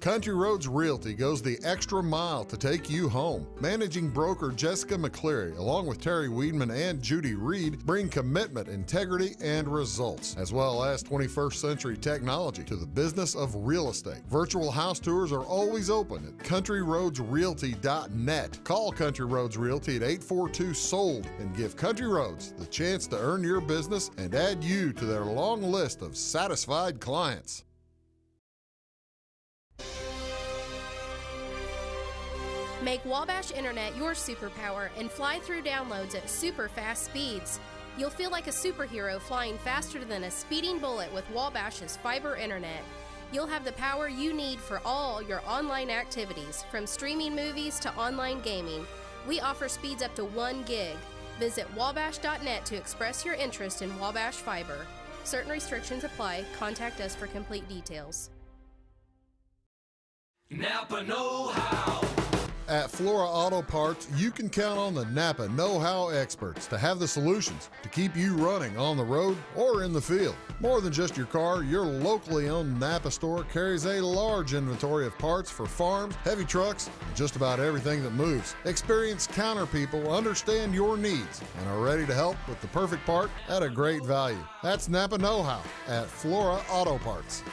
Country Roads Realty goes the extra mile to take you home. Managing broker Jessica McCleary, along with Terry Weedman and Judy Reed, bring commitment, integrity, and results, as well as 21st century technology to the business of real estate. Virtual house tours are always open at countryroadsrealty.net. Call Country Roads Realty at 842-SOLD and give Country Roads the chance to earn your business and add you to their long list of satisfied clients. Make Wabash Internet your superpower and fly through downloads at super fast speeds. You'll feel like a superhero flying faster than a speeding bullet with Wabash's fiber internet. You'll have the power you need for all your online activities, from streaming movies to online gaming. We offer speeds up to 1 gig. Visit wabash.net to express your interest in Wabash Fiber. Certain restrictions apply. Contact us for complete details. Napa know-how. At Flora Auto Parts, you can count on the Napa know-how experts to have the solutions to keep you running on the road or in the field. More than just your car, your locally owned Napa store carries a large inventory of parts for farms, heavy trucks, and just about everything that moves. Experienced counter people understand your needs and are ready to help with the perfect part at a great value. That's Napa know-how at Flora Auto Parts.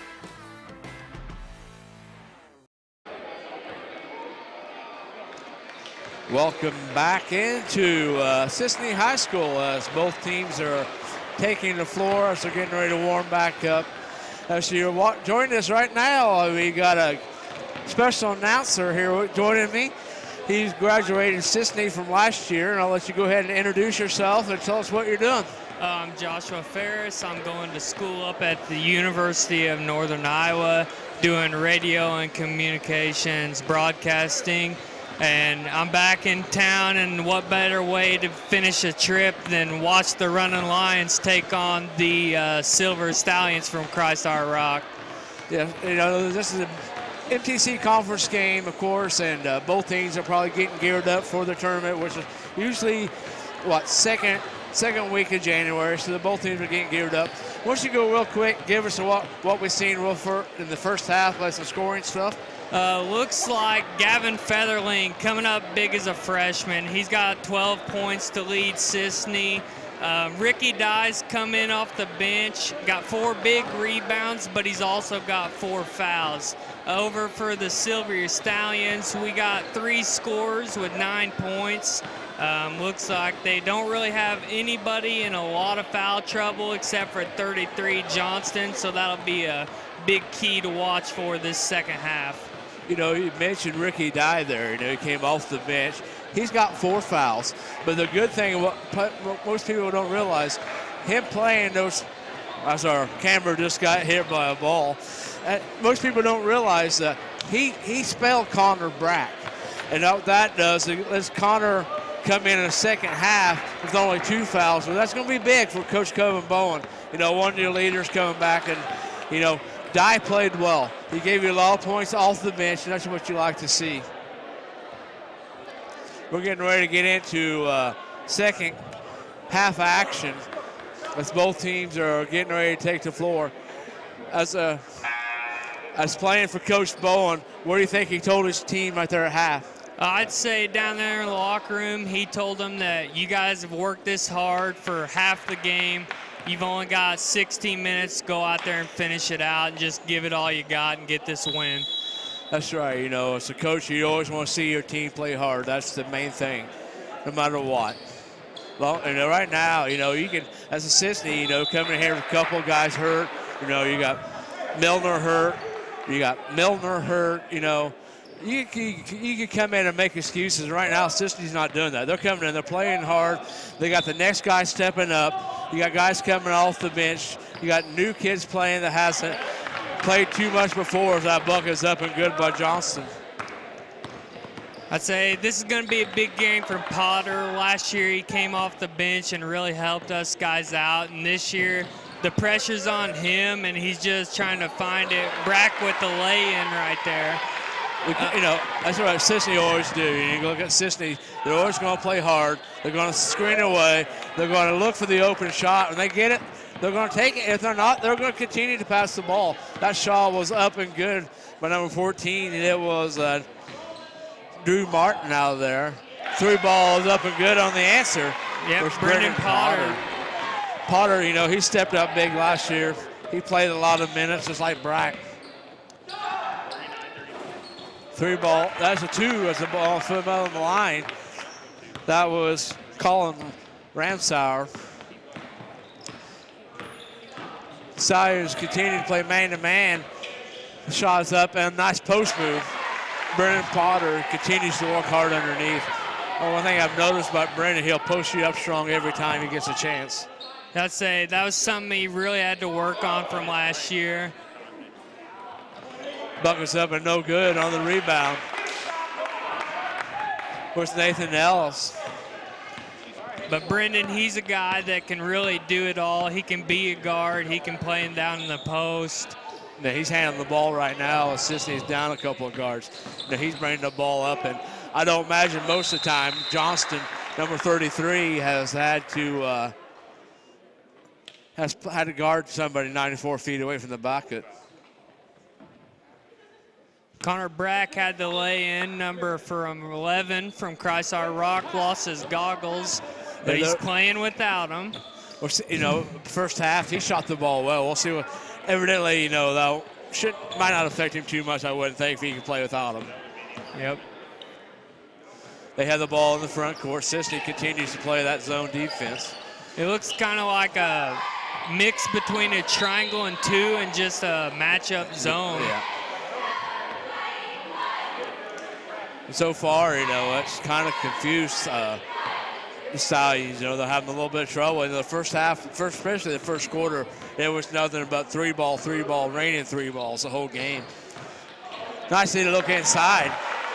Welcome back into Cisne High School as both teams are taking the floor as they're getting ready to warm back up. So you're joining us right now. We got a special announcer here joining me. He's graduated Cisne from last year, and I'll let you go ahead and introduce yourself and tell us what you're doing. I'm Joshua Ferris. I'm going to school up at the University of Northern Iowa, doing radio and communications, broadcasting. And I'm back in town, and what better way to finish a trip than watch the Running Lions take on the Silver Stallions from Christ Our Rock. Yeah, you know, this is an MTC conference game, of course, and both teams are probably getting geared up for the tournament, which is usually, second second week of January, so both teams are getting geared up. Why don't you go real quick, give us what we've seen in the first half, like some scoring stuff? Looks like Gavin Featherling coming up big as a freshman. He's got 12 points to lead Cisne. Ricky Dyes come in off the bench, got 4 big rebounds, but he's also got 4 fouls. Over for the Silver Stallions, we got 3 scores with 9 points. Looks like they don't really have anybody in a lot of foul trouble except for 33 Johnston, so that'll be a big key to watch for this second half. You know, you mentioned Ricky Dye there. You know, he came off the bench. He's got 4 fouls. But the good thing, what most people don't realize, him playing those, as our camera just got hit by a ball, most people don't realize that he spelled Connor Brack. And what that does, it lets Connor come in the second half with only 2 fouls. So that's going to be big for Coach Coven Bowen. You know, one of your leaders coming back, and, you know, Dye played well. He gave you a lot of points off the bench, and that's what you like to see. We're getting ready to get into second half action as both teams are getting ready to take the floor. As playing for Coach Bowen, what do you think he told his team right there at half? I'd say down there in the locker room, he told them that you guys have worked this hard for half the game. You've only got 16 minutes to go out there and finish it out and just give it all you got and get this win. That's right. You know, as a coach, you always want to see your team play hard. That's the main thing, no matter what. Well, you know, right now, you know, you can, as a Cisne, you know, coming in here with a couple of guys hurt. You know, you got Milner hurt. You know. You can come in and make excuses. Right now, Cisne's not doing that. They're coming in. They're playing hard. They got the next guy stepping up. You got guys coming off the bench. You got new kids playing that hasn't played too much before. As that bucket's up and good by Johnston. I'd say this is going to be a big game for Potter. Last year, he came off the bench and really helped us guys out. And this year, the pressure's on him, and he's just trying to find it. Brack with the lay-in right there. You know, that's what Cisne always do. You look at Cisne, they're always going to play hard. They're going to screen away. They're going to look for the open shot. When they get it, they're going to take it. If they're not, they're going to continue to pass the ball. That shot was up and good by number 14, and it was Drew Martin out there. 3 balls up and good on the answer. Yep, Brendan Potter. Potter, you know, he stepped up big last year. He played a lot of minutes, just like Brack. 3 ball, that's a 2 as the ball flew out on the line. That was Colin Ramsauer. Sayers continuing to play man-to-man. Shots up and nice post move. Brendan Potter continues to work hard underneath. Well, one thing I've noticed about Brendan, he'll post you up strong every time he gets a chance. I'd say that was something he really had to work on from last year. Buckets up and no good on the rebound. Of course, Nathan Ellis. But Brendan, he's a guy that can really do it all. He can be a guard. He can play him down in the post. Now, he's handling the ball right now. Cisne's down a couple of guards. Now, he's bringing the ball up, and I don't imagine most of the time Johnston, number 33, has had to guard somebody 94 feet away from the bucket. Connor Brack had the lay-in number from 11 from Chrysler Rock, lost his goggles, but he's playing without them. You know, first half, he shot the ball well. We'll see what, evidently, you know, though, might not affect him too much, I wouldn't think, if he can play without him. Yep. They have the ball in the front court. Cisne continues to play that zone defense. It looks kind of like a mix between a triangle and 2 and just a matchup zone. Yeah. So far, you know, it's kind of confused the Stallions. You know, they're having a little bit of trouble. In the first half, especially the first quarter, it was nothing but 3 ball, raining 3 balls the whole game. Nice to look inside.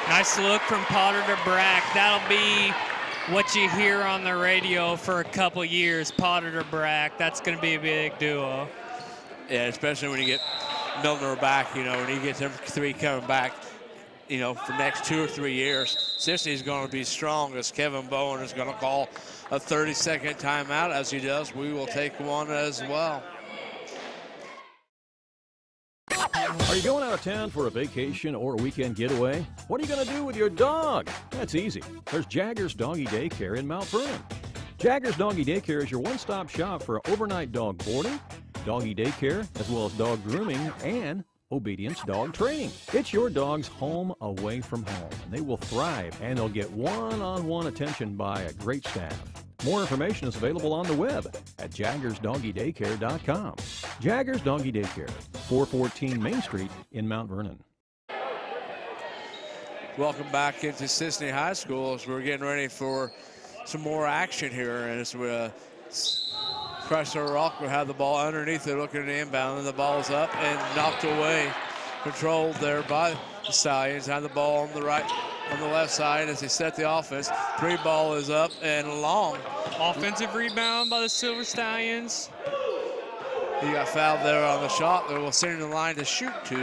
Nice look from Potter to Brack. That'll be what you hear on the radio for a couple years, Potter to Brack. That's going to be a big duo. Yeah, especially when you get Milner back, you know, when he gets them 3 coming back. you know, for the next 2 or 3 years. Cisne is going to be strong as Kevin Bowen is going to call a 30-second timeout. As he does, we will take one as well. Are you going out of town for a vacation or a weekend getaway? What are you going to do with your dog? That's easy. There's Jaggers Doggy Daycare in Mount Vernon. Jaggers Doggy Daycare is your one-stop shop for overnight dog boarding, doggy daycare, as well as dog grooming and obedience dog training. It's your dog's home away from home, and they will thrive, and they'll get one-on-one attention by a great staff. More information is available on the web at jaggersdoggydaycare.com. Jaggers Doggy Daycare, 414 Main Street in Mount Vernon. Welcome back into Cisne High School as we're getting ready for some more action here. And as Chrysler Rock will have the ball underneath it, looking at the inbound, and the ball's up and knocked away. Controlled there by the Stallions. Have the ball on the left side as they set the offense. 3 ball is up and long. Offensive rebound by the Silver Stallions. He got fouled there on the shot that will send him to the line to shoot 2.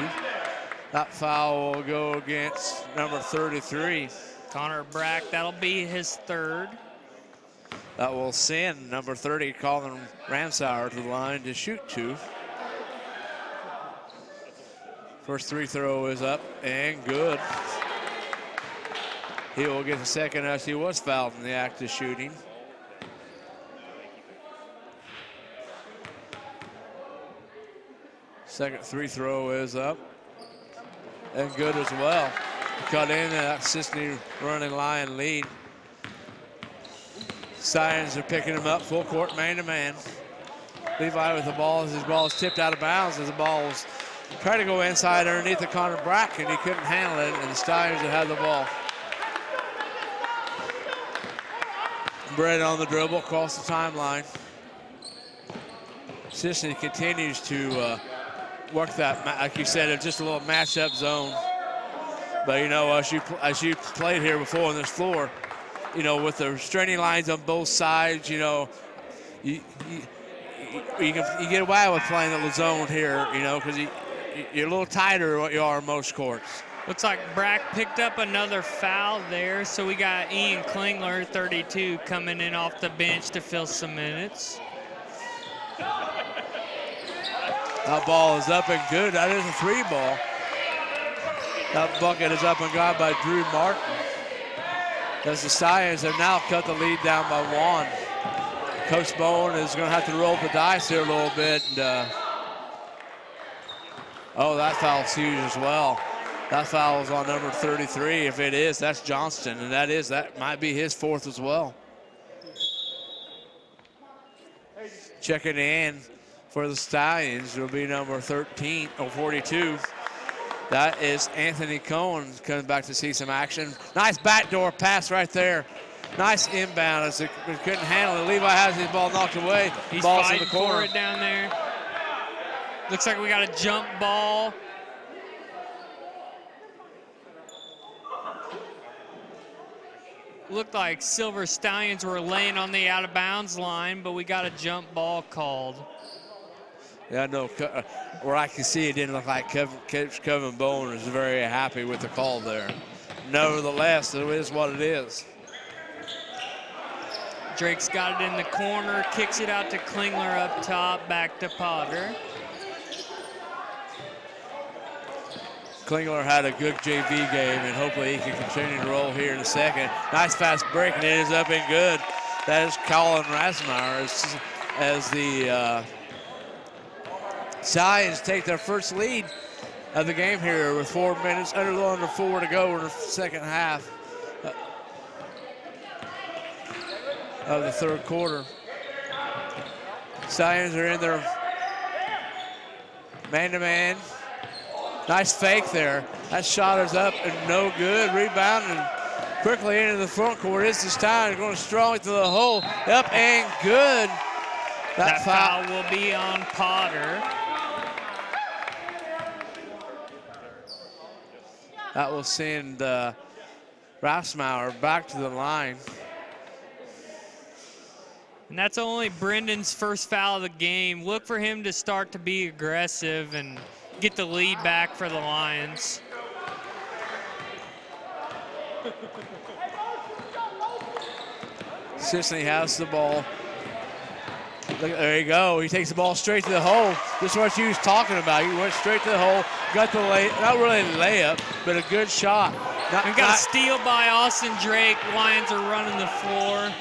That foul will go against number 33. Connor Brack, that'll be his 3rd. That will send number 30, Colin Ramsauer, to the line to shoot 2. First free throw is up and good. He will get the second as he was fouled in the act of shooting. Second free throw is up and good as well. Cut in that Cisne running line lead. Stallions are picking him up full court, man-to-man. Levi with the ball as his ball is tipped out of bounds as the ball was trying to go inside underneath the Connor Brack, and he couldn't handle it, and the Stallions have had the ball. Brett on the dribble, across the timeline. Cisne continues to work that, like you said, it's just a little matchup zone. But you know, as you played here before on this floor, you know, with the restraining lines on both sides, you know, you get away with playing the zone here, you know, because you're a little tighter than what you are in most courts. Looks like Brack picked up another foul there, so we got Ian Klingler, 32, coming in off the bench to fill some minutes. That ball is up and good. That is a 3 ball. That bucket is up and got by Drew Martin. As the Stallions have now cut the lead down by 1. Coach Bowen is going to have to roll the dice here a little bit. And, oh, that foul's huge as well. That foul is on number 33. If it is, that's Johnston, and that might be his 4th as well. Checking in for the Stallions will be number 13 or 42. That is Anthony Cohen coming back to see some action. Nice backdoor pass right there. Nice inbound as he couldn't handle it. Levi has his ball knocked away. He's Ball's fighting in the corner. for it down there. Looks like we got a jump ball. Looked like Silver Stallions were laying on the out of bounds line, but we got a jump ball called. Yeah, no, where I can see it didn't look like Coach Kevin Bowen is very happy with the call there. Nevertheless, it is what it is. Drake's got it in the corner, kicks it out to Klingler up top, back to Potter. Klingler had a good JV game, and hopefully he can continue to roll here in a second. Nice fast break, and it is up and good. That is Colin Rasmeyer as the Stallions take their first lead of the game here with 4 minutes, under 4 to go in the second half of the 3rd quarter. Stallions are in their man-to-man. Nice fake there. That shot is up and no good. Rebounding quickly into the front court. It's this time going strong to the hole. Up and good. That foul will be on Potter. That will send Rasmeyer back to the line. And that's only Brendan's first foul of the game. Look for him to start to be aggressive and get the lead back for the Lions. Cisne has the ball. Look, there you go. He takes the ball straight to the hole. This is what you was talking about. He went straight to the hole, got the not really a layup, but a good shot. And got a steal by Austin Drake. Lions are running the floor.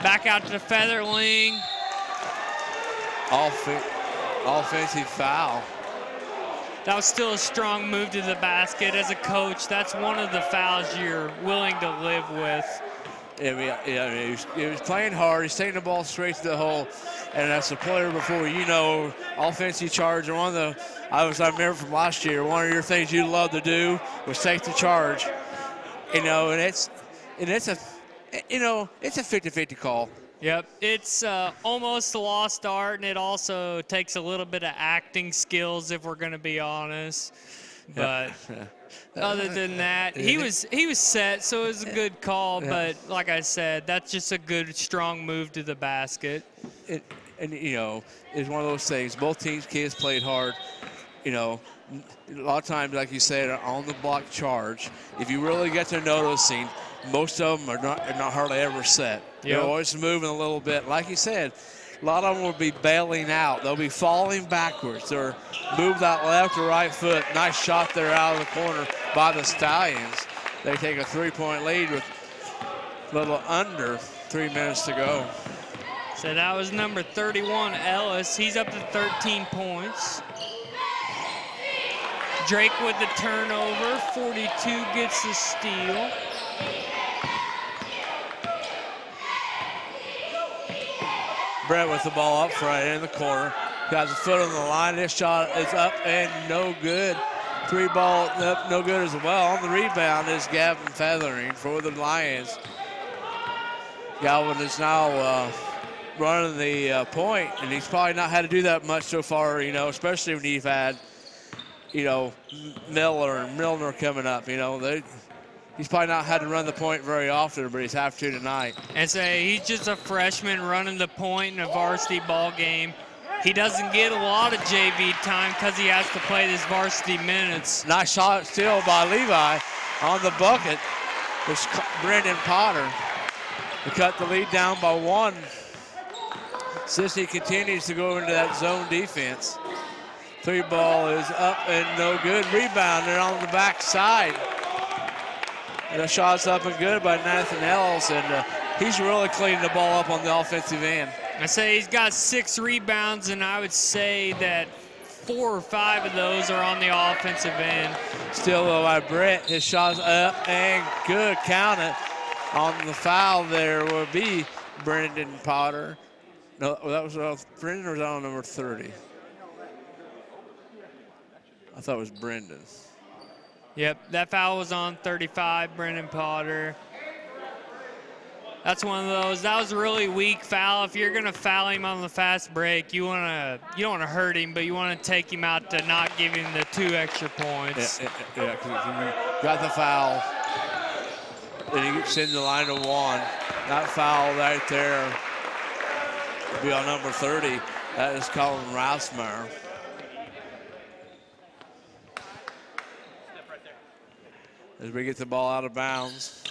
Back out to the Featherling. Offensive foul. That was still a strong move to the basket. As a coach, that's one of the fouls you're willing to live with. He was playing hard. He's taking the ball straight to the hole. And as a player before, you know, offensive charge. I remember from last year, one of your things you love to do was take the charge. You know, and it's a 50-50 call. Yep, it's almost a lost art, and it also takes a little bit of acting skills, if we're going to be honest. But other than that, he was set, so it was a good call. Yeah. But like I said, that's just a good, strong move to the basket. And you know, it's one of those things. Both kids played hard. You know, a lot of times, like you said, on the block charge, if you really get to noticing, most of them are not hardly ever set. They're always moving a little bit. Like you said, a lot of them will be bailing out. They'll be falling backwards. They're move that left or right foot. Nice shot there out of the corner by the Stallions. They take a 3-point lead with a little under 3 minutes to go. So that was number 31, Ellis. He's up to 13 points. Drake with the turnover. 42 gets the steal. Brett with the ball up front in the corner. Got his foot on the line. This shot is up and no good. 3 ball up, no good as well. On the rebound is Gavin Feathering for the Lions. Galvin is now running the point, and he's probably not had to do that much so far, you know, especially when you've had, you know, Miller and Milner coming up, you know. He's probably not had to run the point very often, but he's have to tonight. And so he's just a freshman running the point in a varsity ball game. He doesn't get a lot of JV time because he has to play this varsity minutes. Nice shot still by Levi on the bucket. It's Brendan Potter to cut the lead down by 1. Cisne continues to go into that zone defense. 3 ball is up and no good. Rebound and on the back side. And the shot's up and good by Nathan Ellis, and he's really cleaning the ball up on the offensive end. I say he's got 6 rebounds, and I would say that 4 or 5 of those are on the offensive end. Still though by Brett, his shot's up and good. Count it. On the foul there will be Brendan Potter. No, that was Brendan, or was that on number 30? I thought it was Brendan. Yep, that foul was on 35, Brendan Potter. That's one of those. That was a really weak foul. If you're gonna foul him on the fast break, you don't want to hurt him, but you want to take him out to not give him the 2 extra points. Yeah, because you got the foul, then he gets in the line to 1. That foul right there will be on number 30. That is Colin Rousmeyer. As we get the ball out of bounds.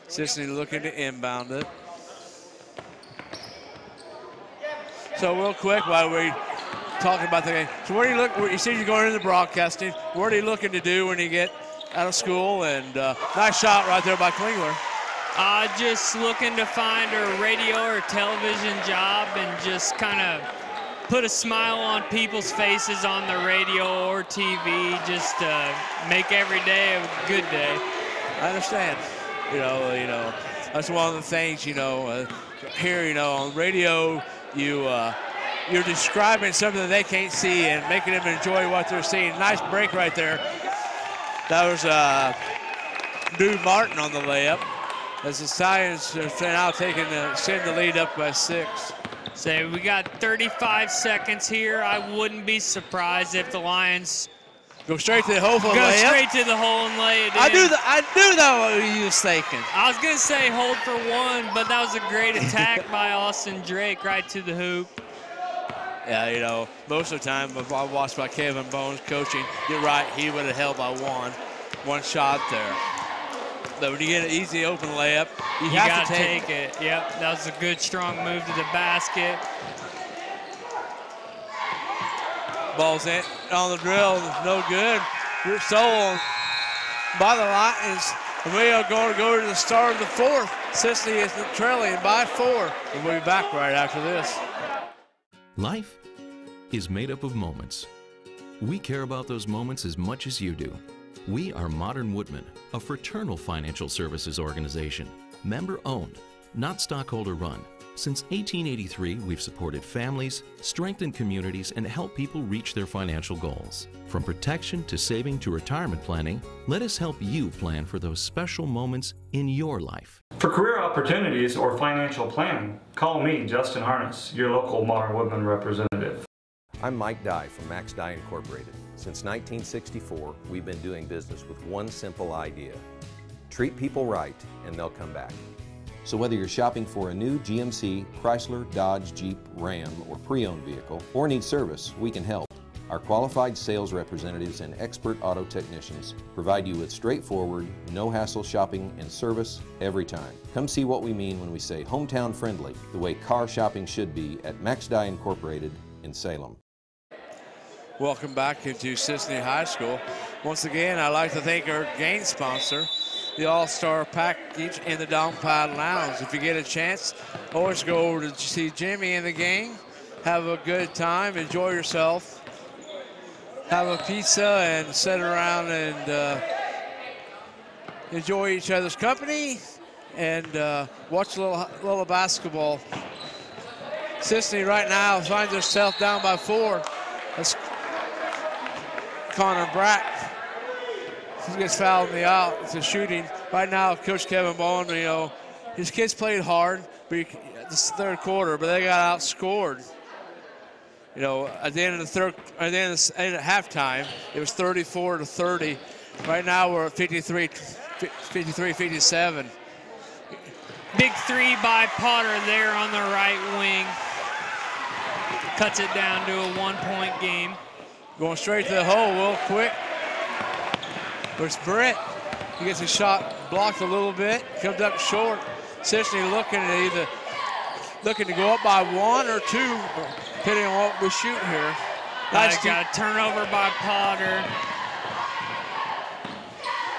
Cisne looking to inbound it. So real quick while we talking about the game. So where do you look, you see you're going into broadcasting, what are you looking to do when you get out of school? And nice shot right there by Klingler. Just looking to find a radio or television job and just kind of put a smile on people's faces on the radio or TV, just to make every day a good day. I understand. You know, that's one of the things, you know, here, you know, on radio, you're describing something that they can't see and making them enjoy what they're seeing. Nice break right there. That was Drew Martin on the layup. As the Stallions are now send the lead up by 6. So we got 35 seconds here. I wouldn't be surprised if the Lions go straight to the hole for a layup. Go straight to the hole and lay it in. I knew that what you was thinking. I was going to say hold for 1, but that was a great attack by Austin Drake right to the hoop. Yeah, you know, most of the time, if I watched by Kevin Bones coaching, you're right, he would have held by 1. one shot there. But when you get an easy open layup, you have got to to take it. Yep, that was a good, strong move to the basket. Ball's in on the drill, no good. You're stolen by the Lions. And we are going to go to the start of the fourth. Cisne is trailing by 4. And we'll be back right after this. Life is made up of moments. We care about those moments as much as you do. We are Modern Woodmen, a fraternal financial services organization, member-owned, not stockholder-run. Since 1883, we've supported families, strengthened communities, and helped people reach their financial goals. From protection to saving to retirement planning, let us help you plan for those special moments in your life. For career opportunities or financial planning, call me, Justin Harness, your local Modern Woodmen representative. I'm Mike Dye from Max Dye Incorporated. Since 1964, we've been doing business with one simple idea. Treat people right and they'll come back. So whether you're shopping for a new GMC, Chrysler, Dodge, Jeep, Ram, or pre-owned vehicle, or need service, we can help. Our qualified sales representatives and expert auto technicians provide you with straightforward, no-hassle shopping and service every time. Come see what we mean when we say hometown friendly, the way car shopping should be at Max Dye Incorporated in Salem. Welcome back into Cisne High School. Once again, I'd like to thank our game sponsor, the All-Star Package in the Dogpile Lounge. If you get a chance, always go over to see Jimmy in the game. Have a good time, enjoy yourself. Have a pizza and sit around and enjoy each other's company and watch a little basketball. Cisne right now finds herself down by 4. That's Connor Brack. He gets fouled in the out. It's a shooting. Right now, Coach Kevin Bowen, you know, his kids played hard, but this third quarter, but they got outscored. You know, at the end of the halftime, it was 34-30. Right now, we're at 53-57. Big 3 by Potter there on the right wing. Cuts it down to a 1-point game. Going straight to the hole real quick. There's Brett. He gets his shot blocked a little bit. Comes up short. Cisne looking to go up by 1 or 2, depending on what we shoot here. Nice got a turnover by Potter.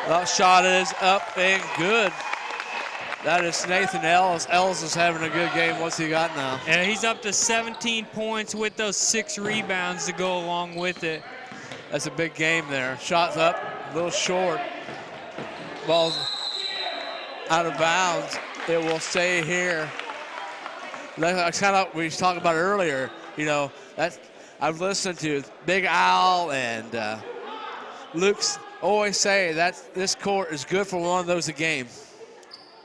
That shot is up and good. That is Nathan Ellis. Ellis is having a good game. What's he got now? Yeah, he's up to 17 points with those 6 rebounds to go along with it. That's a big game there. Shot's up, a little short. Ball's out of bounds. It will stay here. That's kind of what we was talking about earlier. You know, I've listened to Big Al and Luke's always say that this court is good for one of those a game.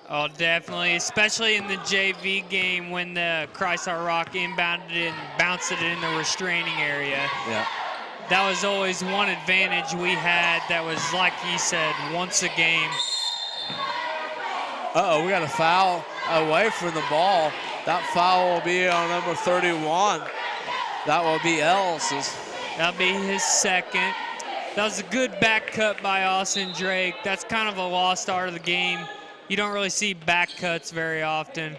Oh, definitely, especially in the JV game when the Chrysler Rock inbounded it and bounced it in the restraining area. Yeah. That was always one advantage we had that was, like you said, once a game. Uh-oh, we got a foul away from the ball. That foul will be on number 31. That will be Ellis's. That'll be his second. That was a good back cut by Austin Drake. That's kind of a lost art of the game. You don't really see back cuts very often.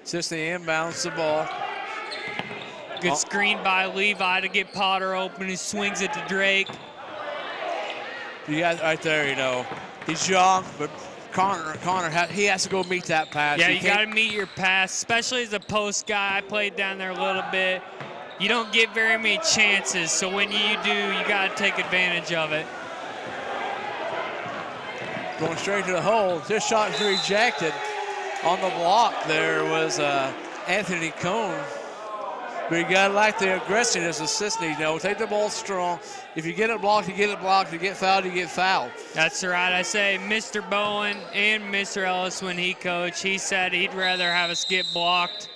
Cisne inbounds the ball. Good screen by Levi to get Potter open. He swings it to Drake. You guys right there, you know, he's young, but Connor, he has to go meet that pass. Yeah, you got to meet your pass, especially as a post guy. I played down there a little bit. You don't get very many chances, so when you do, you got to take advantage of it. Going straight to the hole. This shot is rejected. On the block there was Anthony Cone. But you got to like the aggressiveness of Cisne. You know, take the ball strong. If you get it blocked, you get it blocked. If you get fouled, you get fouled. That's right. I say Mr. Bowen and Mr. Ellis, when he coached, he said he'd rather have us get blocked.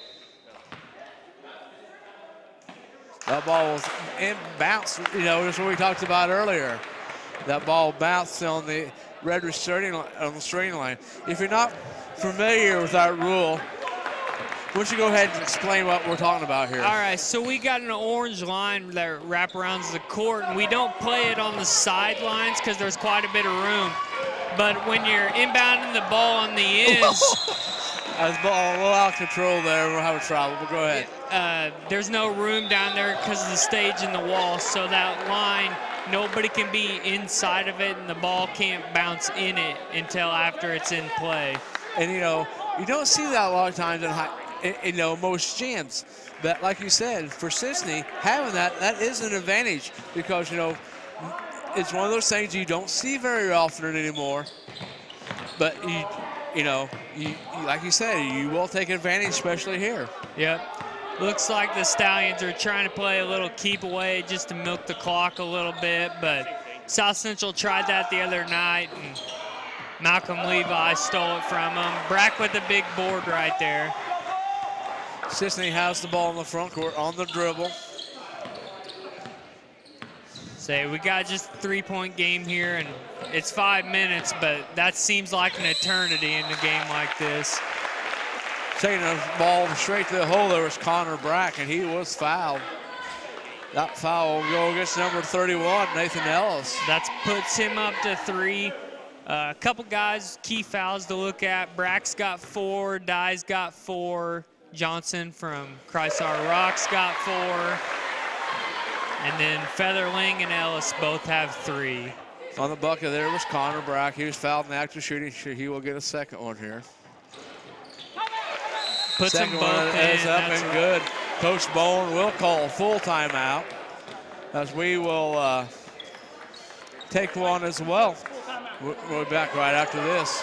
That ball was bounced. You know, that's what we talked about earlier. That ball bounced on the red restraining line, on the restraining line. If you're not familiar with that rule, don't you go ahead and explain what we're talking about here? All right, so we got an orange line that wraps around the court, and we don't play it on the sidelines because there's quite a bit of room. But when you're inbounding the ball on the ends, That's ball a little out of control there. We're having trouble, but go ahead. there's no room down there because of the stage and the wall. So that line, nobody can be inside of it, and the ball can't bounce in it until after it's in play. And, you know, you don't see that a lot of times in most gyms. But like you said, for Cisne, having that is an advantage because, you know, it's one of those things you don't see very often anymore. But, you know, like you said, you will take advantage, especially here. Yep. Looks like the Stallions are trying to play a little keep away just to milk the clock a little bit, but South Central tried that the other night, and Malcolm Levi stole it from him. Brack with a big board right there. Cisne has the ball in the front court on the dribble. We got just a 3-point game here, and it's 5 minutes, but that seems like an eternity in a game like this. Taking the ball straight to the hole, there was Connor Brack, and he was fouled. That foul will go against number 31, Nathan Ellis. That puts him up to 3. A couple guys, key fouls to look at. Brack's got 4, Dye's got 4, Johnson from Chrysler Rocks got 4. And then Featherling and Ellis both have 3. On the bucket there was Connor Brack. He was fouled in the active shooting. He will get a second one here. Puts second them both one is up That's and good. Coach Bowen will call full timeout as we will take one as well. We'll be back right after this.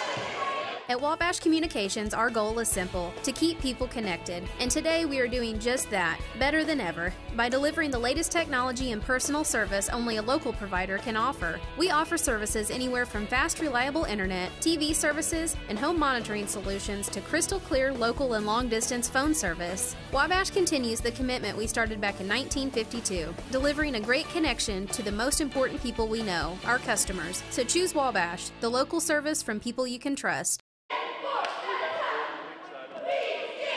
At Wabash Communications, our goal is simple, to keep people connected. And today we are doing just that, better than ever, by delivering the latest technology and personal service only a local provider can offer. We offer services anywhere from fast, reliable internet, TV services, and home monitoring solutions to crystal clear local and long-distance phone service. Wabash continues the commitment we started back in 1952, delivering a great connection to the most important people we know, our customers. So choose Wabash, the local service from people you can trust.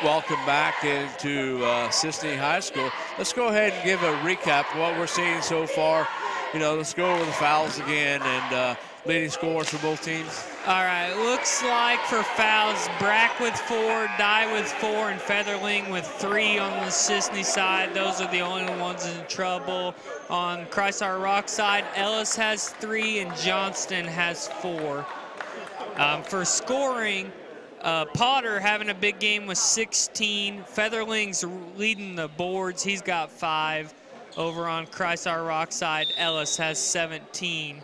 Welcome back into Cisne High School. Let's go ahead and give a recap of what we're seeing so far. You know, let's go over the fouls again and leading scores for both teams. All right, looks like for fouls, Brack with 4, Dye with 4, and Featherling with 3 on the Cisne side. Those are the only ones in trouble. On Chrysler Rock side, Ellis has 3 and Johnston has 4. For scoring, Potter having a big game with 16. Featherling's leading the boards. He's got 5. Over on Chrysler Rock side, Ellis has 17.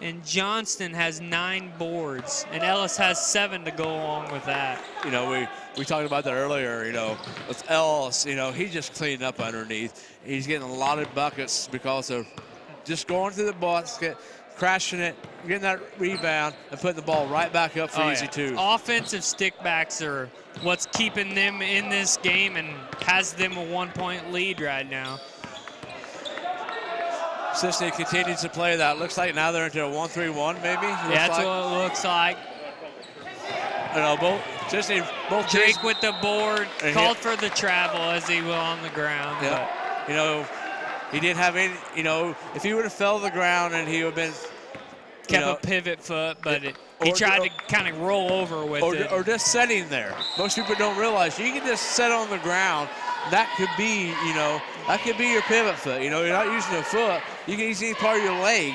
And Johnston has 9 boards. And Ellis has 7 to go along with that. You know, we talked about that earlier, you know, with Ellis, you know, he's just cleaning up underneath. He's getting a lot of buckets because of just going through the basket, crashing it, getting that rebound, and putting the ball right back up for easy two. Offensive stickbacks are what's keeping them in this game and has them a 1-point lead right now. Cisne continues to play that. Looks like now they're into a 1-3-1 maybe. Yeah, that's what it looks like. You know, both Drake with the board, called for the travel as he was on the ground. Yeah. You know, he didn't have any, you know, if he would have fell to the ground and he would have been, kept a pivot foot, but he tried to kind of roll over with it. Or just sitting there. Most people don't realize you can just sit on the ground. That could be, you know, that could be your pivot foot. You know, you're not using a foot. You can use any part of your leg.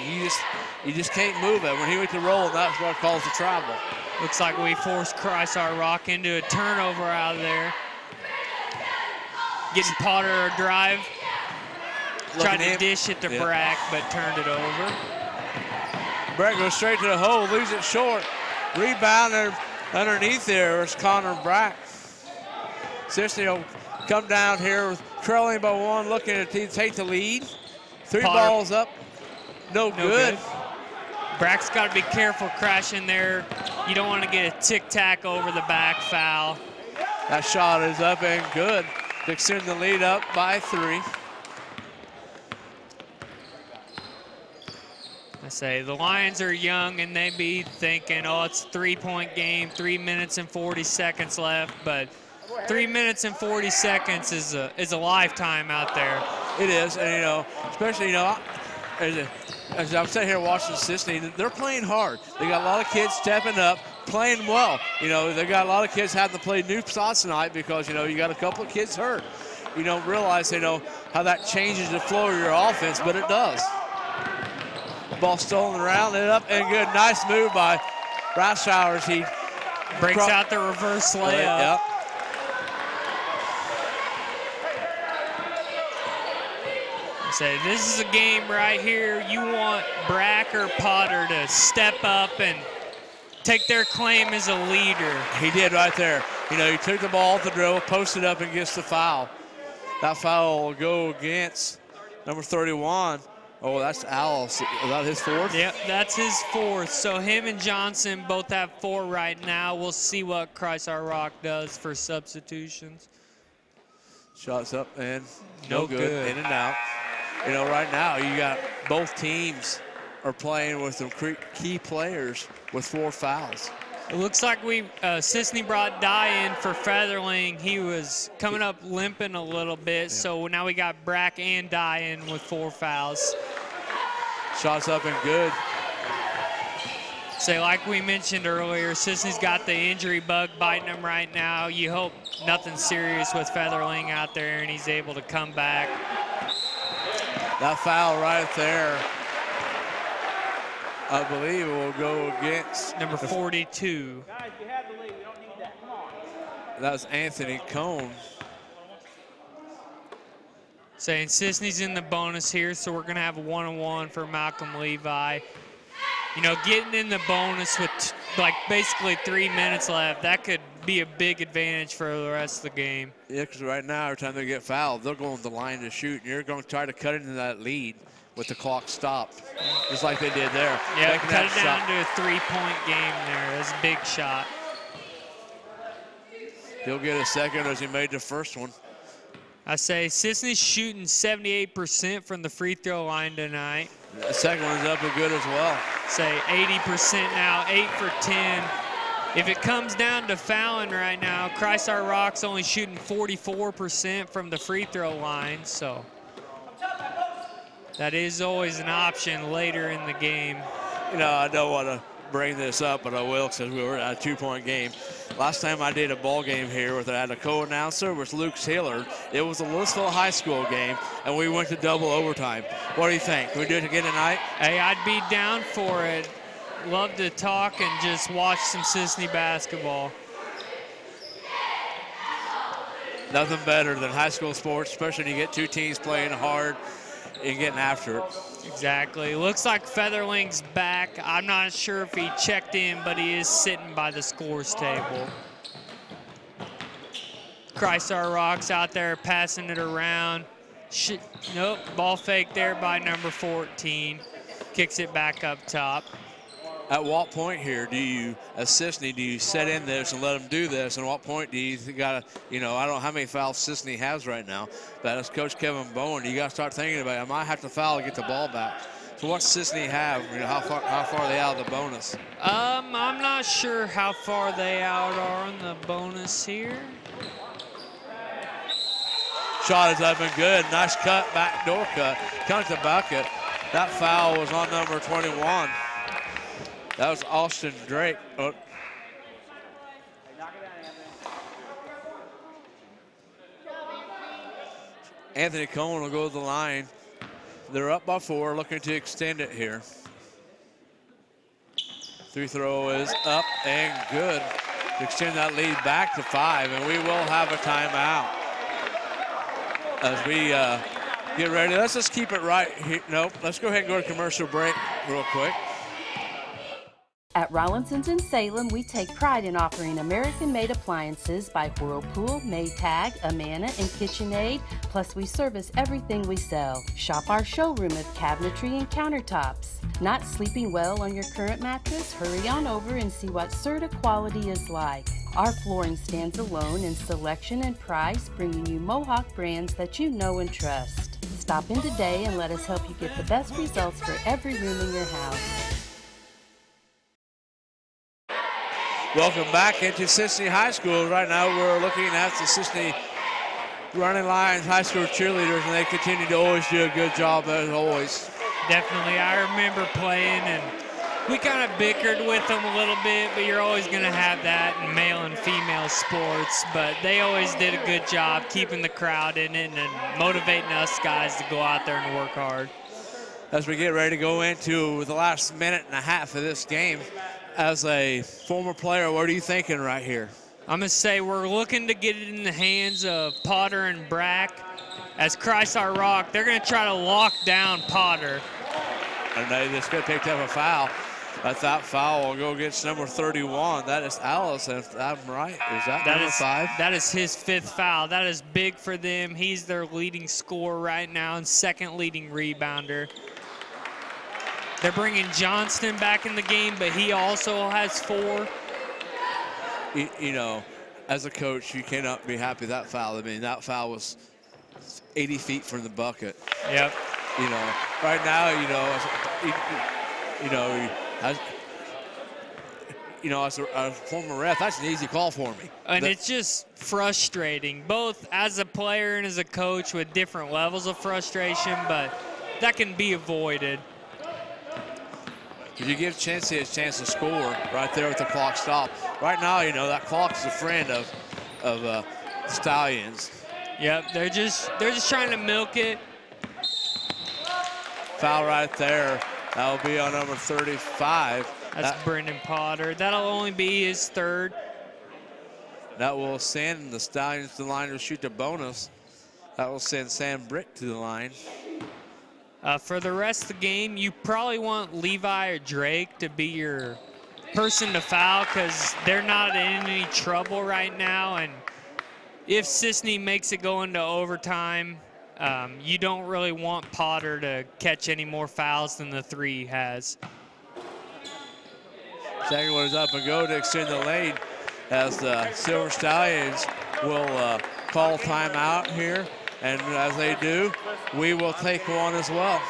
You just can't move it. When he went to roll, that's what caused the travel. Looks like we forced Chrysler Rock into a turnover out of there. Getting Potter a drive. Tried to dish it to Brack, but turned it over. Brack goes straight to the hole, leaves it short. Rebound underneath there is Connor Brack. Cisne will come down here trailing by 1, looking to take the lead. 3 Potter. balls up, no good. Brack's got to be careful crashing there. You don't want to get a tic-tac over the back foul. That shot is up and good to extend the lead up by 3. I say the Lions are young and they be thinking, oh, it's a 3-point game, 3 minutes and 40 seconds left, but 3 minutes and 40 seconds is a lifetime out there. It is, and especially as I'm sitting here watching Cisne, they're playing hard. They got a lot of kids stepping up, playing well. They got a lot of kids having to play new spots tonight because you got a couple of kids hurt. You don't realize how that changes the flow of your offense, but it does. Ball stolen around it up and good. Nice move by Brashowers. He breaks out the reverse layup. Yep. Say this is a game right here. You want Brack or Potter to step up and take their claim as a leader. He did right there. He took the ball off the dribble, posted up and gets the foul. That foul will go against number 31. Oh, that's Alice. Is that his fourth? Yep, that's his fourth. So him and Johnson both have 4 right now. We'll see what Chrysler Rock does for substitutions. Shots up and no good. In and out. Right now you got both teams are playing with some key players with 4 fouls. It looks like Cisne brought Dye in for Featherling. He was coming up limping a little bit, so now we got Brack and Dye in with 4 fouls. Shots up and good. Say, like we mentioned earlier, Cisne's got the injury bug biting him right now. You hope nothing serious with Featherling out there and he's able to come back. That foul right there, I believe it will go against number 42. Guys, you have the lead. We don't need that. Come on. That was Anthony Cohn. Saying Cisne's in the bonus here, so we're going to have a 1-on-1 for Malcolm Levi. Getting in the bonus with basically 3 minutes left, that could be a big advantage for the rest of the game. Yeah, because right now, every time they get fouled, they'll go on the line to shoot, and you're going to try to cut into that lead with the clock stopped, just like they did there. Yeah, cut it down to a 3-point game there. That's a big shot. He'll get a second as he made the first one. I say Cisne's shooting 78% from the free throw line tonight. The second one's up and good as well. Say 80% now, 8 for 10. If it comes down to fouling right now, Chrysler Rock's only shooting 44% from the free throw line, so that is always an option later in the game. I don't want to bring this up, but I will because we were at a 2-point game. Last time I did a ball game here I had a co-announcer with Luke Taylor. It was a Louisville High School game, and we went to double overtime. What do you think? Can we do it again tonight? Hey, I'd be down for it. Love to talk and just watch some Cisne basketball. Nothing better than high school sports, especially when you get 2 teams playing hard and getting after it. Exactly. Looks like Featherling's back. I'm not sure if he checked in, but he is sitting by the scores table. Chrysler Rock's out there passing it around. Nope, ball fake there by number 14. Kicks it back up top. At what point here do you, as Cisne, do you set in this and let them do this? And what point do you got to, I don't know how many fouls Cisne has right now, but as Coach Kevin Bowen, you got to start thinking about it. I might have to foul to get the ball back. So what's Cisne have? How far are they out of the bonus? I'm not sure how far they out are on the bonus here. Shot is up and good. Nice cut, backdoor cut. Comes the bucket. That foul was on number 21. That was Austin Drake. Oh. Anthony Cohen will go to the line. They're up by 4, looking to extend it here. 3 throw is up and good to extend that lead back to 5, and we will have a timeout. As we get ready, let's just keep it right here. Nope, let's go ahead and go to commercial break real quick. At Rollinson's in Salem, we take pride in offering American-made appliances by Whirlpool, Maytag, Amana, and KitchenAid, plus we service everything we sell. Shop our showroom of cabinetry and countertops. Not sleeping well on your current mattress? Hurry on over and see what Serta quality is like. Our flooring stands alone in selection and price, bringing you Mohawk brands that you know and trust. Stop in today and let us help you get the best results for every room in your house. Welcome back into Cisne High School. Right now we're looking at the Cisne Running Lions High School cheerleaders, and they continue to always do a good job as always. Definitely. I remember playing, and we kind of bickered with them a little bit, but you're always going to have that in male and female sports. But they always did a good job keeping the crowd in it and motivating us guys to go out there and work hard. As we get ready to go into the last minute and a half of this game, as a former player, what are you thinking right here? I'm going to say we're looking to get it in the hands of Potter and Brack. As Christ Our Rock, they're going to try to lock down Potter. And they just got picked up a foul. That foul will go against number 31. That is Alice, if I'm right. Is that number 5? That is his 5th foul. That is big for them. He's their leading scorer right now and 2nd leading rebounder. They're bringing Johnston back in the game, but he also has 4. You know, as a coach, you cannot be happy with that foul. I mean, that foul was 80 feet from the bucket. Yep. You know, right now, as a former ref, that's an easy call for me. And it's just frustrating, both as a player and as a coach, with different levels of frustration, but that can be avoided. If you give Chauncey a chance to score right there with the clock stop. Right now, you know, that clock is a friend of Stallions. Yep, they're just trying to milk it. Foul right there. That'll be on number 35. That's Brendan Potter. That'll only be his 3rd. That will send the Stallions to the line to shoot the bonus. That will send Sam Britt to the line. For the rest of the game, you probably want Levi or Drake to be your person to foul, because they're not in any trouble right now. And if Cisne makes it go into overtime, you don't really want Potter to catch any more fouls than the 3 he has. Second one is up and go to extend the lead, as the Silver Stallions will call timeout here. And as they do, we will take one as well.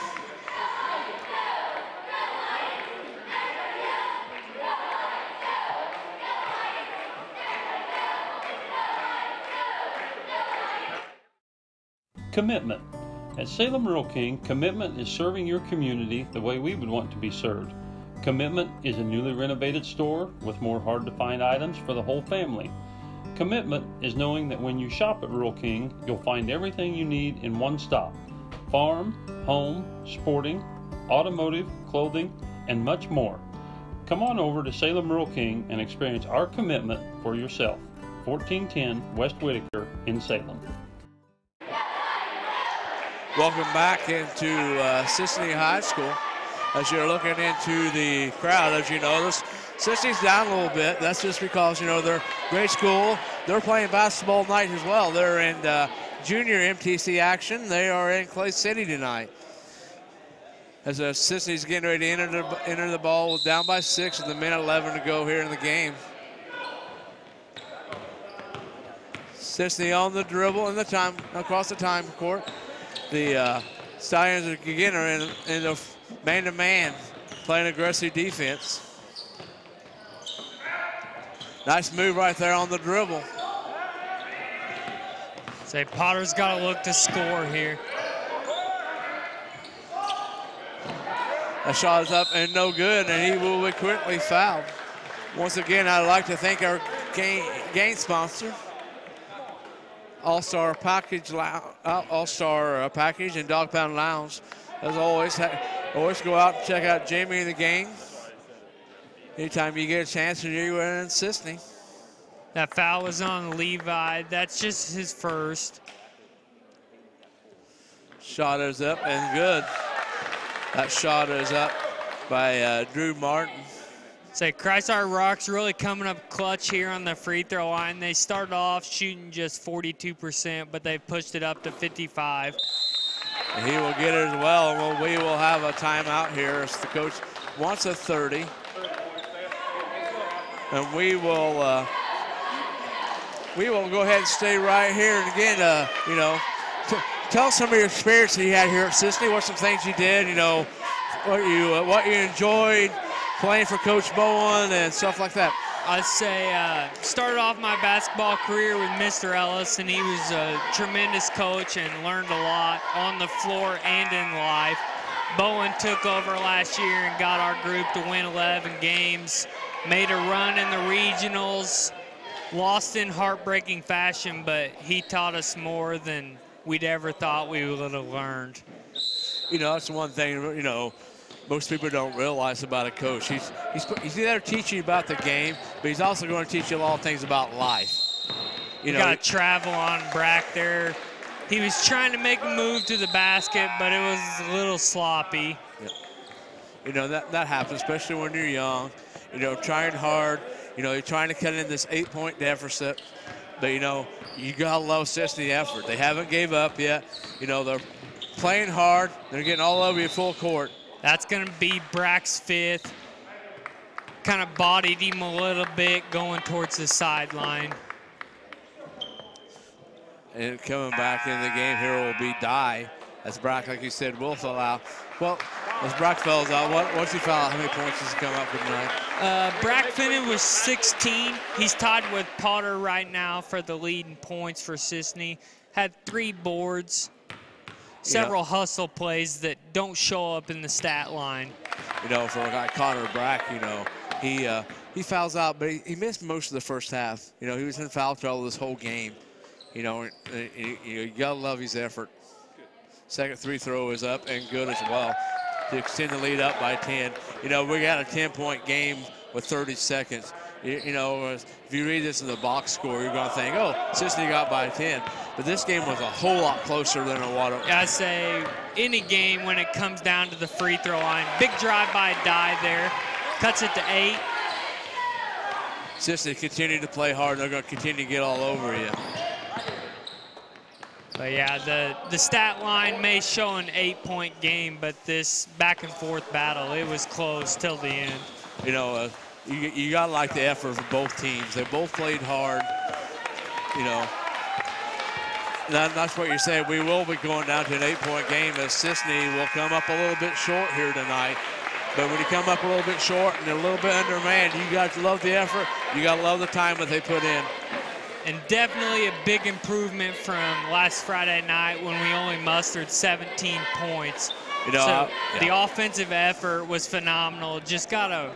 Commitment. At Salem Rural King, commitment is serving your community the way we would want to be served. Commitment is a newly renovated store with more hard-to-find items for the whole family. Commitment is knowing that when you shop at Rural King, you'll find everything you need in one stop. Farm, home, sporting, automotive, clothing, and much more. Come on over to Salem Rural King and experience our commitment for yourself. 1410 West Whitaker in Salem. Welcome back into Cisne High School. As you're looking into the crowd, as you notice, Cisne's down a little bit. That's just because, you know, they're a great school. They're playing basketball tonight as well. They're in junior MTC action. They are in Clay City tonight. As Cisne's getting ready to enter the ball down by 6 with a minute 11 to go here in the game. Cisne on the dribble in the time, across the time court. The Stallions again are in the man-to-man, playing aggressive defense. Nice move right there on the dribble. Say Potter's got to look to score here. That shot is up and no good, and he will be quickly fouled. Once again, I'd like to thank our game sponsor, All-Star Package, Package and Dog Pound Lounge. As always, always go out and check out Jamie in the game. Anytime you get a chance, and you're in Cisne. That foul was on Levi. That's just his 1st. Shot is up and good. That shot is up by Drew Martin. Say Christ Our Rock's really coming up clutch here on the free throw line. They started off shooting just 42%, but they've pushed it up to 55%. And he will get it as well. Well, we will have a timeout here as the coach wants a 30. And we will go ahead and stay right here. And again, you know, tell us some of your experience that you had here at Cisne. What some things you did, you know, what you enjoyed playing for Coach Bowen and stuff like that. I'd say started off my basketball career with Mr. Ellis, and he was a tremendous coach and learned a lot on the floor and in life. Bowen took over last year and got our group to win 11 games, made a run in the regionals, lost in heartbreaking fashion, but he taught us more than we'd ever thought we would have learned. You know, that's one thing, you know, most people don't realize about a coach. He's there to teach you about the game, but he's also going to teach you a lot of things about life. You know, got travel on Brack there. He was trying to make a move to the basket, but it was a little sloppy. Yeah. You know, that happens, especially when you're young. You know, trying hard. You know, you're trying to cut in this 8-point deficit. But, you know, you got to love Cisne effort. They haven't gave up yet. You know, they're playing hard. They're getting all over you full court. That's going to be Brack's 5th. Kind of bodied him a little bit going towards the sideline. And coming back in the game here will be Dye. As Brack, like you said, will foul out. Well, as Brack fouls out, what's he foul out? How many points does he come up with tonight? Brack Finnan was 16. He's tied with Potter right now for the lead in points for Cisne. Had 3 boards, several hustle plays that don't show up in the stat line. You know, for a guy Connor Brack, you know, he fouls out, but he missed most of the first half. You know, he was in foul trouble this whole game. You know, you gotta love his effort. Second free throw is up and good as well to extend the lead up by 10. You know, we got a 10-point game with 30 seconds. You know, if you read this in the box score, you're going to think, oh, Cisne got by 10. But this game was a whole lot closer than it was. I say any game when it comes down to the free throw line. Big drive by Dye there. Cuts it to 8. Cisne continue to play hard. They're going to continue to get all over you. But yeah, the stat line may show an 8-point game, but this back and forth battle, it was close till the end. You know, you got to like the effort for both teams. They both played hard. You know, that's what you're saying. We will be going down to an 8-point game as Cisne will come up a little bit short here tonight. But when you come up a little bit short and a little bit undermanned, you got to love the effort. You got to love the time that they put in. And definitely a big improvement from last Friday night when we only mustered 17 points. You know, the offensive effort was phenomenal. Just got to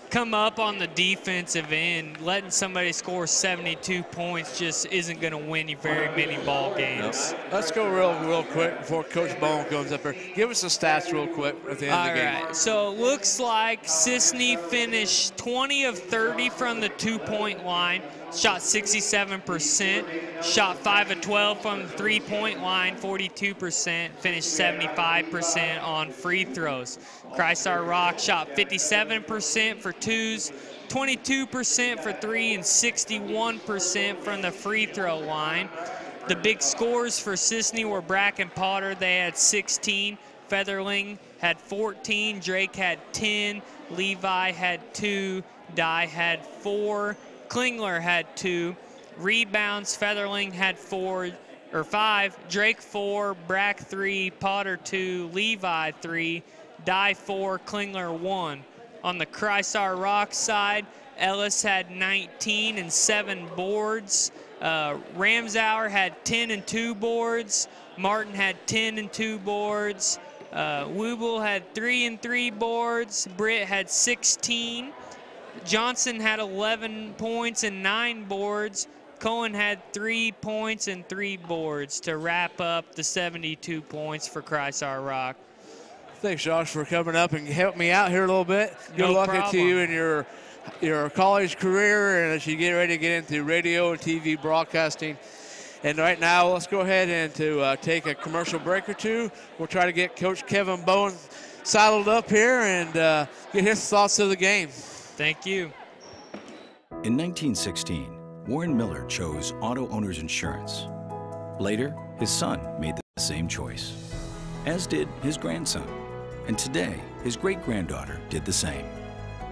come up on the defensive end. Letting somebody score 72 points just isn't going to win you very many ball games. No. Let's go real quick before Coach Bowen comes up here. Give us the stats real quick at the end of the game. All right, so it looks like Cisne finished 20 of 30 from the 2-point line. Shot 67%, shot 5 of 12 from the 3-point line, 42%, finished 75% on free throws. Chrysler Rock shot 57% for 2s, 22% for 3, and 61% from the free throw line. The big scores for Cisne were Brack and Potter. They had 16. Featherling had 14. Drake had 10. Levi had 2. Dye had 4. Klingler had 2. Rebounds, Featherling had 5. Drake 4, Brack 3, Potter 2, Levi 3, Dye 4, Klingler 1. On the Chrysler Rock side, Ellis had 19 and 7 boards. Ramsauer had 10 and 2 boards. Martin had 10 and 2 boards. Wooble had 3 and 3 boards. Britt had 16. Johnson had 11 points and 9 boards. Cohen had 3 points and 3 boards to wrap up the 72 points for Chrysler Rock. Thanks, Josh, for coming up and helping me out here a little bit. Good luck to you in your college career and as you get ready to get into radio and TV broadcasting. And right now, let's go ahead and take a commercial break or two. We'll try to get Coach Kevin Bowen saddled up here and get his thoughts of the game. Thank you. In 1916, Warren Miller chose Auto Owners Insurance. Later, his son made the same choice, as did his grandson. And today, his great-granddaughter did the same.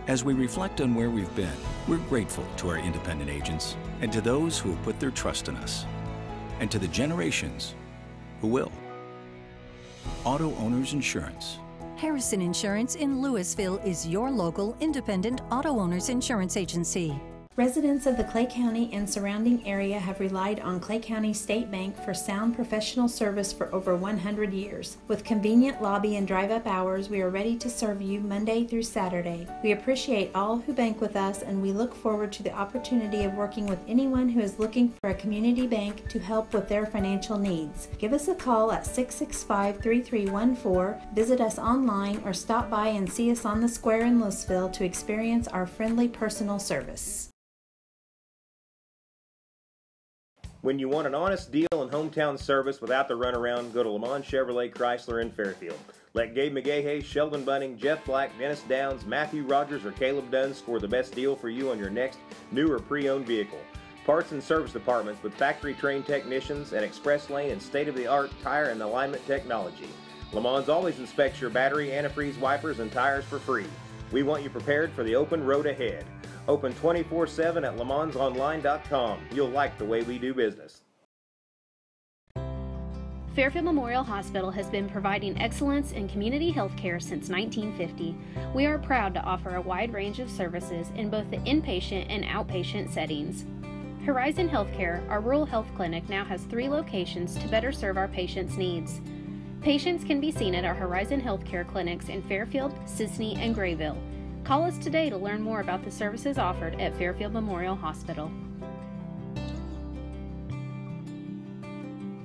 As we reflect on where we've been, we're grateful to our independent agents and to those who have put their trust in us, and to the generations who will. Auto Owners Insurance. Harrison Insurance in Louisville is your local independent auto owners insurance agency. Residents of the Clay County and surrounding area have relied on Clay County State Bank for sound professional service for over 100 years. With convenient lobby and drive-up hours, we are ready to serve you Monday through Saturday. We appreciate all who bank with us, and we look forward to the opportunity of working with anyone who is looking for a community bank to help with their financial needs. Give us a call at 665-3314, visit us online, or stop by and see us on the square in Louisville to experience our friendly personal service. When you want an honest deal and hometown service without the runaround, go to Lamont Chevrolet Chrysler in Fairfield. Let Gabe McGahey, Sheldon Bunning, Jeff Black, Dennis Downs, Matthew Rogers, or Caleb Dunn score the best deal for you on your next new or pre-owned vehicle. Parts and service departments with factory-trained technicians and express lane and state-of-the-art tire and alignment technology. Lamont always inspects your battery, antifreeze, wipers, and tires for free. We want you prepared for the open road ahead. Open 24/7 at LeMansOnline.com. You'll like the way we do business. Fairfield Memorial Hospital has been providing excellence in community health care since 1950. We are proud to offer a wide range of services in both the inpatient and outpatient settings. Horizon Healthcare, our rural health clinic, now has 3 locations to better serve our patients' needs. Patients can be seen at our Horizon Healthcare clinics in Fairfield, Cisne, and Grayville. Call us today to learn more about the services offered at Fairfield Memorial Hospital.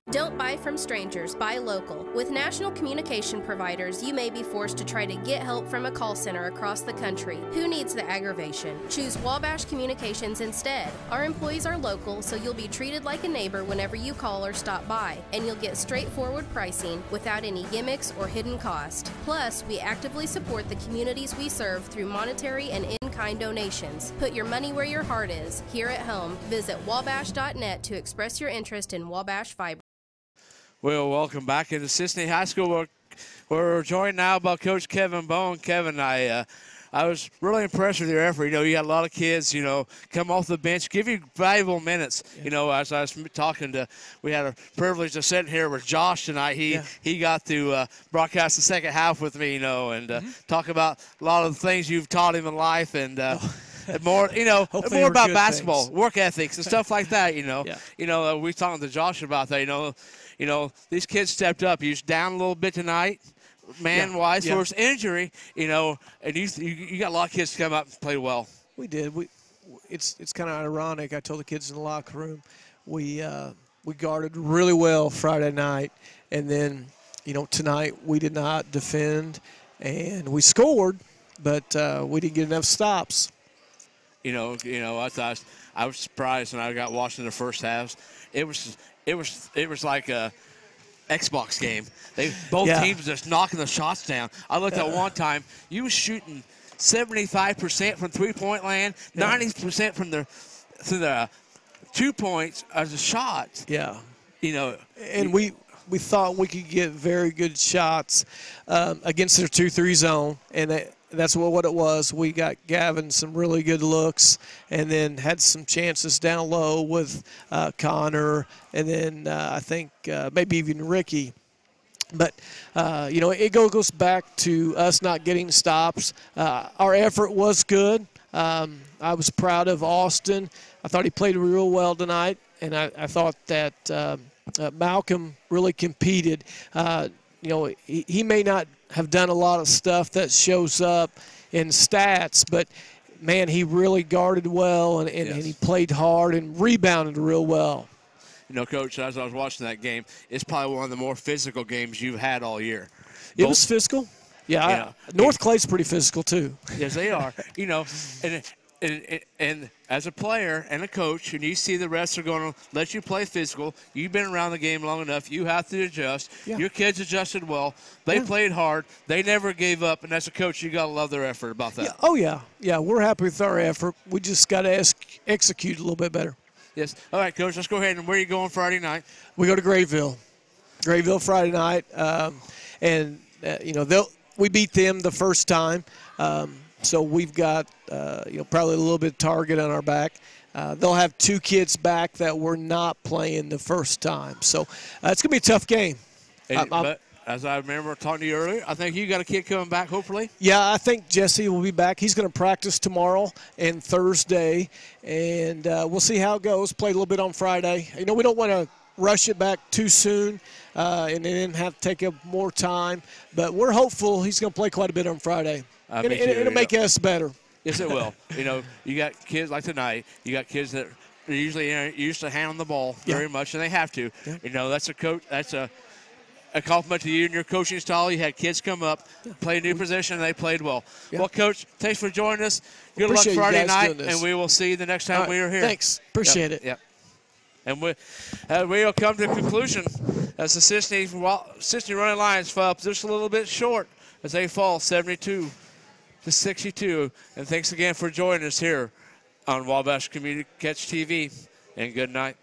Don't buy from strangers, buy local. With national communication providers, you may be forced to try to get help from a call center across the country. Who needs the aggravation? Choose Wabash Communications instead. Our employees are local, so you'll be treated like a neighbor whenever you call or stop by, and you'll get straightforward pricing without any gimmicks or hidden cost. Plus, we actively support the communities we serve through monetary and in-kind donations. Put your money where your heart is. Here at home, visit wabash.net to express your interest in Wabash Fiber. Well, welcome back into Cisne High School. We're joined now by Coach Kevin Bone. Kevin, I was really impressed with your effort. You know, you got a lot of kids, you know, come off the bench, give you valuable minutes. Yeah. You know, as I was talking to, we had a privilege of sitting here with Josh tonight. He got to broadcast the second half with me, you know, and talk about a lot of the things you've taught him in life and more, you know, more about basketball, things. Work ethics, and stuff like that. You know, we were talking to Josh about that. You know, these kids stepped up. He was down a little bit tonight, man-wise, for his injury. You know, and you got a lot of kids come up and play well. We did. It's kind of ironic. I told the kids in the locker room, we guarded really well Friday night, and then you know tonight we did not defend, and we scored, but we didn't get enough stops. You know, I was surprised when I got watching the first halves. It was like a Xbox game. Both teams just knocking the shots down. I looked at one time, you was shooting 75% from three-point land, 90% from the 2 points as a shot. Yeah. You know, and we thought we could get very good shots against their 2-3 zone, and that's what it was. We got Gavin some really good looks and then had some chances down low with Connor and then I think maybe even Ricky. But, you know, it goes back to us not getting stops. Our effort was good. I was proud of Austin. I thought he played real well tonight, and I thought that Malcolm really competed. You know, he may not have done a lot of stuff that shows up in stats, but, man, he really guarded well, and he played hard and rebounded real well. You know, Coach, as I was watching that game, it's probably one of the more physical games you've had all year. It was physical. Yeah, North Clay's pretty physical, too. Yes, they are. You know, and as a player and a coach, and you see the refs are going to let you play physical, you've been around the game long enough, you have to adjust. Yeah. Your kids adjusted well. They played hard. They never gave up, and as a coach, you got to love their effort about that. Yeah. Oh, yeah. Yeah, we're happy with our effort. We just got to execute a little bit better. Yes. All right, Coach, let's go ahead. And where are you going Friday night? We go to Grayville Friday night, and, you know, we beat them the first time. So we've got, you know, probably a little bit of target on our back. They'll have 2 kids back that were not playing the first time. So it's going to be a tough game. But as I remember talking to you earlier, I think you got a kid coming back, hopefully. Yeah, I think Jesse will be back. He's going to practice tomorrow and Thursday, and we'll see how it goes. Play a little bit on Friday. You know, we don't want to rush it back too soon and then have to take up more time, but we're hopeful he's going to play quite a bit on Friday. It'll make us better. Yes, it will. You know, you got kids like tonight. You got kids that are usually used to handling the ball very much, and they have to. Yeah. You know, that's a coach. That's a compliment to you and your coaching style. You had kids come up, play a new position, and they played well. Yeah. Well, Coach, thanks for joining us. Good luck Friday night, and we will see you the next time we are here. Thanks. Appreciate it. Yep. And we will come to a conclusion as the Cisne Running Lions fall up just a little bit short as they fall 72-62. And thanks again for joining us here on Wabash Community Catch TV. And good night.